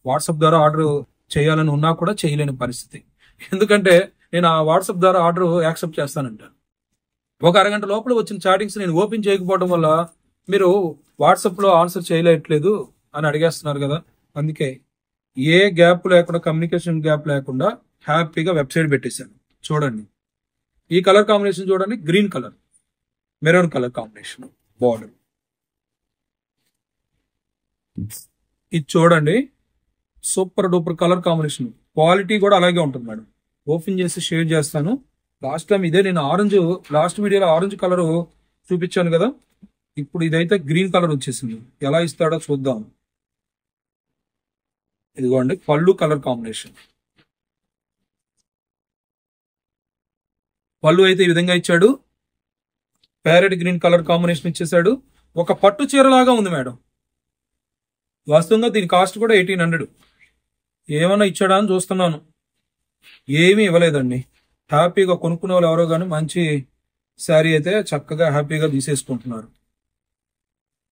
వాట్సాప్ ద్వారా ఆర్డర్ చేయాలని ఉన్నా కూడా చేయలేని పరిస్థితి. ఎందుకంటే నేను ఆ వాట్సాప్ ద్వారా ఆర్డర్ యాక్సెప్ట్ చేస్తానంటాను. ఒక అరగంట లోపల వచ్చిన చాటింగ్స్ నేను ఓపెన్ చేయకపోవడం వల్ల మీరు వాట్సాప్ లో ఆన్సర్ చేయలేట్లేదు అని అడిగేస్తున్నారు కదా. అందుకే ఏ గ్యాప్ లేకుండా, కమ్యూనికేషన్ గ్యాప్ లేకుండా హ్యాపీగా వెబ్సైట్ పెట్టేశాను. చూడండి ఈ కలర్ కాంబినేషన్ చూడండి, green colour maroon colour combination border. ఇది చూడండి, super duper colour combination, quality కూడా అలాగే ఉంటుంది మేడం. ఓపెన్ చేసి షేర్ చేస్తాను. లాస్ట్ టైం ఇదే నేను ఆరెంజ్, లాస్ట్ వీడియోలో ఆరెంజ్ కలర్ చూపించాను కదా, ఇప్పుడు ఇదైతే గ్రీన్ కలర్ వచ్చేసింది. ఎలా ఇస్తాడో చూద్దాం. ఇదిగోండి పళ్ళు కలర్ కాంబినేషన్. పళ్ళు అయితే ఈ విధంగా ఇచ్చాడు, ప్యారెట్ గ్రీన్ కలర్ కాంబినేషన్ ఇచ్చేసాడు. ఒక పట్టు చీర లాగా ఉంది మేడం. వాస్తవంగా దీని కాస్ట్ కూడా 1800. ఏమన్నా ఇచ్చాడా అని చూస్తున్నాను, ఏమీ ఇవ్వలేదండి. హ్యాపీగా కొనుక్కునే వాళ్ళు ఎవరో కానీ మంచి శారీ అయితే చక్కగా హ్యాపీగా తీసేసుకుంటున్నారు.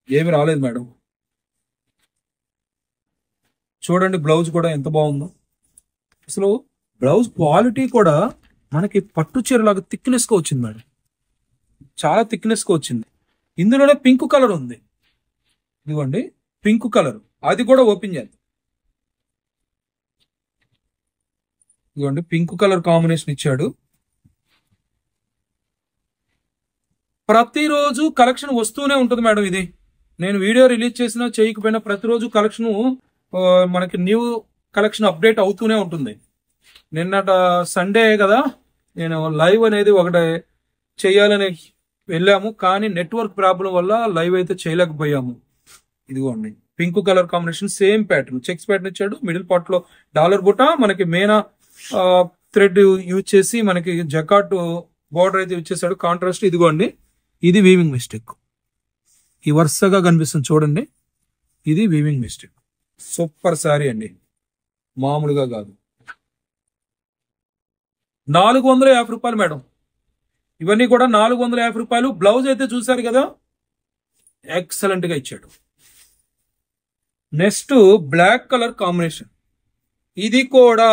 ఏమి రాలేదు మేడం. చూడండి బ్లౌజ్ కూడా ఎంత బాగుందో. అసలు బ్లౌజ్ క్వాలిటీ కూడా మనకి పట్టు చీరలాగా థిక్నెస్ గా వచ్చింది మేడం, చాలా థిక్నెస్ గా వచ్చింది. ఇందులోనే పింక్ కలర్ ఉంది, ఇదిగోండి పింక్ కలర్, అది కూడా ఓపెన్ చేద్దాం. ఇదిగోండి పింక్ కలర్ కాంబినేషన్ ఇచ్చాడు. ప్రతిరోజు కలెక్షన్ వస్తూనే ఉంటుంది మేడం. ఇది నేను వీడియో రిలీజ్ చేసినా చేయకపోయినా ప్రతిరోజు కలెక్షన్ మనకి న్యూ కలెక్షన్ అప్డేట్ అవుతూనే ఉంటుంది. నిన్నట సండే కదా, నేను లైవ్ అనేది ఒకటి చేయాలని వెళ్ళాము, కానీ నెట్వర్క్ ప్రాబ్లం వల్ల లైవ్ అయితే చేయలేకపోయాము. ఇదిగోండి pink colour combination, same pattern, checks pattern ఇచ్చాడు. మిడిల్ పార్ట్ లో డాలర్ బుట్ట, మనకి మేనా థ్రెడ్ యూజ్ చేసి మనకి జకాట్ బోర్డర్ అయితే ఇచ్చేసాడు కాంట్రాస్ట్. ఇదిగోండి ఇది వీవింగ్ మిస్టేక్, ఈ వరుసగా కనిపిస్తుంది చూడండి, ఇది వీవింగ్ మిస్టేక్. సూపర్ శారీ అండి, మామూలుగా కాదు. 450 రూపాయలు మేడం. ఇవన్నీ కూడా 450 రూపాయలు. బ్లౌజ్ అయితే చూసారు కదా, ఎక్సలెంట్ గా ఇచ్చాడు. నెక్స్ట్ బ్లాక్ కలర్ కాంబినేషన్, ఇది కూడా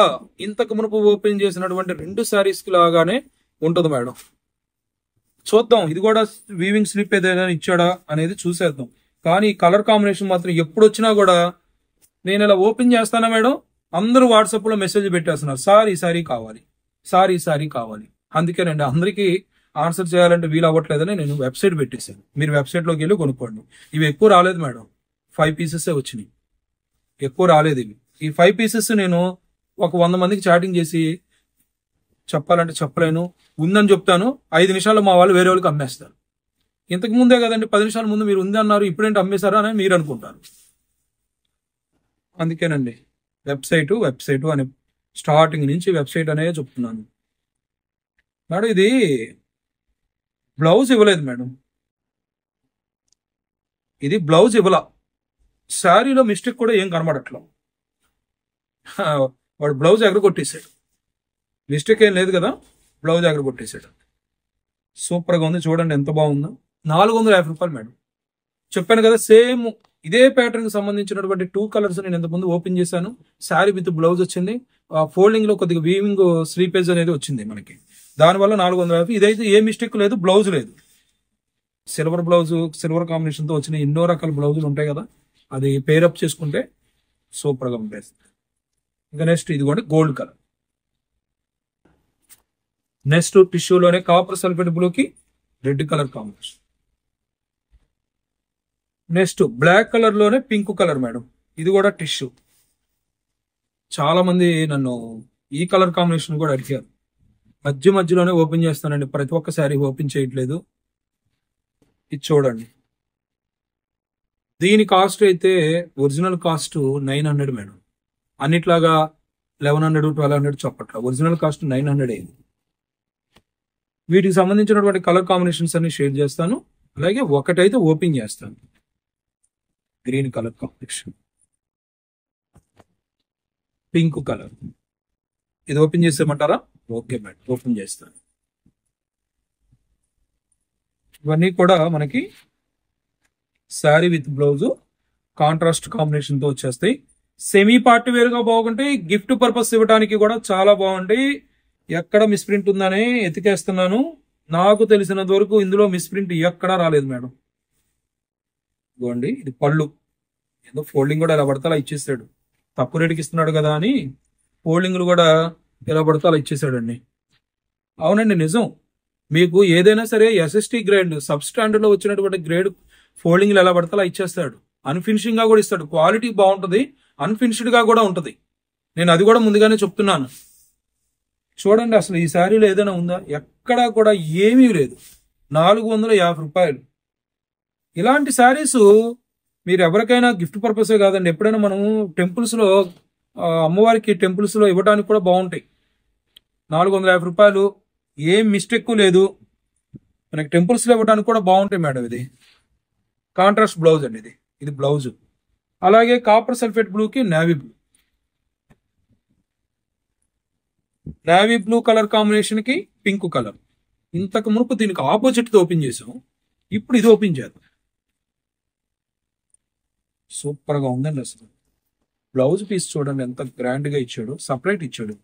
ఇంతకు మునుపు ఓపెన్ చేసినటువంటి 2 శారీస్ లాగానే ఉంటుంది మేడం. చూద్దాం, ఇది కూడా వీవింగ్ స్లిప్ ఏదైనా ఇచ్చాడా అనేది చూసేద్దాం. కానీ ఈ కలర్ కాంబినేషన్ మాత్రం ఎప్పుడు వచ్చినా కూడా నేను ఇలా ఓపెన్ చేస్తానా మేడం, అందరూ వాట్సాప్ లో మెసేజ్ పెట్టేస్తున్నారు, సార్ ఈ సారీ కావాలి, సార్ ఈ సారీ కావాలి. అందుకేనండి అందరికీ ఆన్సర్ చేయాలంటే వీలు అవ్వట్లేదని నేను వెబ్సైట్ పెట్టేశాను. మీరు వెబ్సైట్ లోకి వెళ్ళి కొనుక్కోండి. ఇవి ఎక్కువ రాలేదు మేడం, 5 పీసెస్ వచ్చినాయి, ఎక్కువ రాలేదు ఇవి. ఈ 5 పీసెస్ నేను ఒక 100 మందికి చాటింగ్ చేసి చెప్పాలంటే చెప్పలేను, ఉందని చెప్తాను. 5 నిమిషాల్లో మా వాళ్ళు వేరే వాళ్ళకి అమ్మేస్తారు. ఇంతకు ముందే కదండి, 10 నిమిషాల ముందు మీరు ఉంది అన్నారు, ఇప్పుడేంటి అమ్మేశారా అని మీరు అనుకుంటారు. అందుకేనండి వెబ్సైట్ అని స్టార్టింగ్ నుంచి వెబ్సైట్ అనేది చెప్తున్నాను మేడం. ఇది బ్లౌజ్ ఇవ్వలేదు మేడం, ఇది బ్లౌజ్ ఇవ్వలా. శారీలో మిస్టేక్ కూడా ఏం కనబడట్లా, వాడు బ్లౌజ్ ఎగర కొట్టేశాడు. మిస్టేక్ ఏం లేదు కదా, బ్లౌజ్ ఎగర కొట్టేశాడు. సూపర్ గా ఉంది చూడండి, ఎంత బాగుందో. 450 రూపాయలు మేడం. చెప్పాను కదా, సేమ్ ఇదే ప్యాటర్న్ కి సంబంధించినటువంటి 2 కలర్స్ నేను ఇంతకుముందు ఓపెన్ చేశాను. శారీ విత్ బ్లౌజ్ వచ్చింది, ఫోల్డింగ్ లో కొద్దిగా వీవింగ్ స్లీపేజ్ అనేది వచ్చింది మనకి, దానివల్ల 450. ఇదైతే ఏ మిస్టేక్ లేదు, బ్లౌజ్ లేదు. సిల్వర్ బ్లౌజ్, సిల్వర్ కాంబినేషన్ తో వచ్చిన ఎన్నో రకాల బ్లౌజులు ఉంటాయి కదా, అది పేరప్ చేసుకుంటే సూపర్ గా ఉంటాయి. ఇంకా నెక్స్ట్ ఇదిగోండి గోల్డ్ కలర్. నెక్స్ట్ టిష్యూలోనే కాపర్ సల్ఫేట్ బ్లూకి red colour combination. Next black colour లోనే పింక్ కలర్ మేడం, ఇది కూడా టిష్యూ. చాలా మంది నన్ను ఈ కలర్ కాంబినేషన్ కూడా అడిగారు. మధ్యలోనే ఓపెన్ చేస్తానండి, ప్రతి ఒక్క శారీ ఓపెన్ చేయట్లేదు. ఇది చూడండి, దీని కాస్ట్ అయితే ఒరిజినల్ కాస్ట్ 900 మేడం. అన్నిట్లాగా 1100, 1200 చెప్పట్ల, ఒరిజినల్ కాస్ట్ 900 అయింది. వీటికి సంబంధించినటువంటి కలర్ కాంబినేషన్స్ అన్ని షేర్ చేస్తాను, అలాగే ఒకటైతే ఓపెన్ చేస్తాను. Green colour combination, pink colour, ఇది ఓపెన్ చేసేయమంటారా? ఓకే మేడం, ఓపెన్ చేస్తాను. ఇవన్నీ కూడా మనకి sari with blouse contrast combination తో వచ్చేస్తాయి. సెమీ పార్టీ వేర్ గా బాగుంటాయి, గిఫ్ట్ పర్పస్ ఇవ్వడానికి కూడా చాలా బాగుంటాయి. ఎక్కడ మిస్ప్రింట్ ఉందని ఎతికేస్తున్నాను, నాకు తెలిసినంత వరకు ఇందులో మిస్ప్రింట్ ఎక్కడా రాలేదు మేడం. ఇదిగోండి ఇది పళ్ళు, ఏదో ఫోల్డింగ్ కూడా ఎలా పడితే అలా ఇచ్చేసాడు. తక్కువ రేటుకి ఇస్తున్నాడు కదా అని ఫోల్డింగ్లు కూడా ఎలా పడితే అలా ఇచ్చేసాడండి. అవునండి నిజం, మీకు ఏదైనా సరే SST గ్రేడ్, సబ్ స్టాండర్డ్ లో వచ్చినటువంటి గ్రేడ్ ఫోల్డింగ్లు ఎలా పడితే అలా ఇచ్చేస్తాడు. అన్ఫినిషింగ్ గా కూడా ఇస్తాడు. క్వాలిటీ బాగుంటుంది, అన్ఫినిష్డ్ గా కూడా ఉంటుంది. నేను అది కూడా ముందుగానే చెప్తున్నాను. చూడండి అసలు ఈ శారీలో ఏదైనా ఉందా? ఎక్కడా కూడా ఏమీ లేదు. 450 రూపాయలు. ఇలాంటి శారీస్ మీరు ఎవరికైనా గిఫ్ట్ పర్పసే కాదండి, ఎప్పుడైనా మనము టెంపుల్స్ లో అమ్మవారికి టెంపుల్స్ లో ఇవ్వడానికి కూడా బాగుంటాయి. 450 రూపాయలు, ఏం మిస్టేక్ లేదు. మనకి టెంపుల్స్ లో ఇవ్వడానికి కూడా బాగుంటాయి మేడం. ఇది కాంట్రాస్ట్ బ్లౌజ్ అండి. ఇది బ్లౌజ్. అలాగే కాపర్ సల్ఫేట్ బ్లూకి navy blue, navy blue colour combination కి పింక్ కలర్. ఇంతకు మునుపు దీనికి ఆపోజిట్ తో ఓపెన్ చేసాం, ఇప్పుడు ఇది ఓపెన్ చేద్దాం. సూపర్ గా ఉందండి అసలు. బ్లౌజ్ పీస్ చూడండి ఎంత గ్రాండ్ గా ఇచ్చాడు, సపరేట్ ఇచ్చాడు.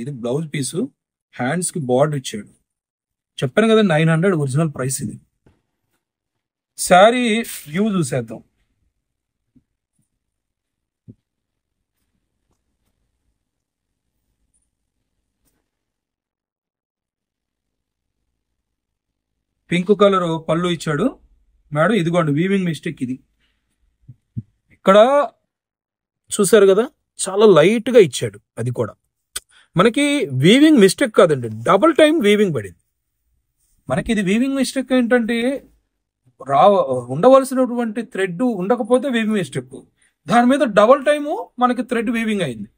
ఇది బ్లౌజ్ పీసు, హ్యాండ్స్ కి బార్డర్ ఇచ్చాడు. చెప్పాను కదా 900 ఒరిజినల్ ప్రైస్. ఇది శారీ వ్యూ చూసేద్దాం. పింక్ కలర్ పళ్ళు ఇచ్చాడు మేడం. ఇదిగోండి వీవింగ్ మిస్టేక్. ఇది ఇక్కడ చూసారు కదా, చాలా లైట్ గా ఇచ్చాడు. అది కూడా మనకి వీవింగ్ మిస్టేక్ కాదండి, డబుల్ టైం వీవింగ్ పడింది మనకి. ఇది వీవింగ్ మిస్టేక్ ఏంటంటే ఉండవలసినటువంటి థ్రెడ్ ఉండకపోతే వీవింగ్ మిస్టేక్, దాని మీద డబుల్ టైము మనకి థ్రెడ్ వీవింగ్ అయింది.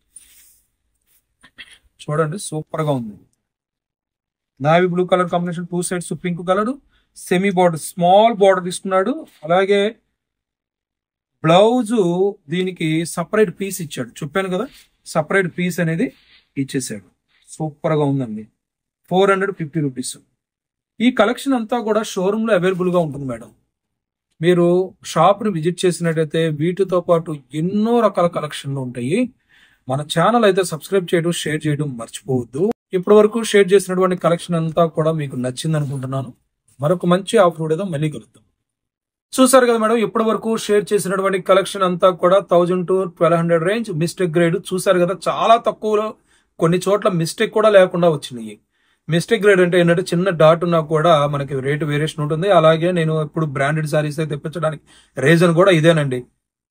చూడండి సూపర్ గా ఉంది. Navy blue colour combination, 2 sides pink colour, semi border, small border తీసుకున్నాడు. అలాగే బ్లౌజ్ దీనికి సపరేట్ పీస్ ఇచ్చాడు. చెప్పాను కదా, సపరేట్ పీస్ అనేది ఇచ్చేసాడు. సూపర్ గా ఉందండి. 450 రూపీస్. ఈ కలెక్షన్ అంతా కూడా షోరూమ్ లో అవైలబుల్ గా ఉంటుంది మేడం. మీరు షాప్ ని విజిట్ చేసినట్టయితే వీటితో పాటు ఎన్నో రకాల కలెక్షన్లు ఉంటాయి. మన ఛానల్ అయితే సబ్స్క్రైబ్ చేయడం, షేర్ చేయడం మర్చిపోవద్దు. ఇప్పటి వరకు షేర్ చేసినటువంటి కలెక్షన్ అంతా కూడా మీకు నచ్చింది అనుకుంటున్నాను. మరొక మంచి ఆఫర్ వీడియోతో మళ్ళీ కలుద్దాం. చూసారు కదా మేడం, ఇప్పటి వరకు షేర్ చేసినటువంటి కలెక్షన్ అంతా కూడా 1000 to 1200 రేంజ్ మిస్టేక్ గ్రేడ్. చూసారు కదా, చాలా తక్కువలో, కొన్ని చోట్ల మిస్టేక్ కూడా లేకుండా వచ్చినాయి. మిస్టేక్ గ్రేడ్ అంటే ఏంటంటే చిన్న డాట్ ఉన్నా కూడా మనకి రేటు వేరియేషన్ ఉంటుంది. అలాగే నేను ఇప్పుడు బ్రాండెడ్ సారీస్ అయితే తెప్పించడానికి రీజన్ కూడా ఇదేనండి.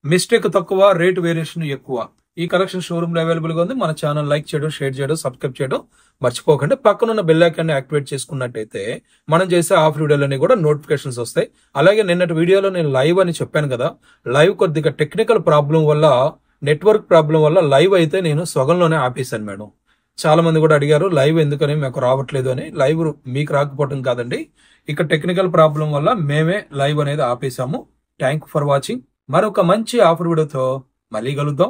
మిస్టేక్ తక్కువ, రేటు వేరియేషన్ ఎక్కువ. ఈ కలెక్షన్ షోరూమ్ లో అవైలబుల్ గా ఉంది. మన ఛానల్ లైక్ చేయడం, షేర్ చేయడం, సబ్స్క్రైబ్ చేయడం మర్చిపోకండి. పక్కనున్న బెల్ ఐకాన్ ని యాక్టివేట్ చేసుకున్నట్టయితే మనం చేసే ఆఫర్ వీడియోలన్నీ కూడా నోటిఫికేషన్స్ వస్తాయి. అలాగే నిన్నటి వీడియోలో నేను లైవ్ అని చెప్పాను కదా, లైవ్ కొద్దిగా టెక్నికల్ ప్రాబ్లం వల్ల, నెట్వర్క్ ప్రాబ్లం వల్ల లైవ్ అయితే నేను సగంలోనే ఆపేశాను మేడం. చాలా మంది కూడా అడిగారు లైవ్ ఎందుకని మాకు రావట్లేదు అని. లైవ్ మీకు రాకపోవడం కాదండి, ఇక టెక్నికల్ ప్రాబ్లం వల్ల మేమే లైవ్ అనేది ఆపేశాము. Thank for watching. మరొక మంచి ఆఫర్ వీడియోతో మళ్ళీ కలుద్దాం.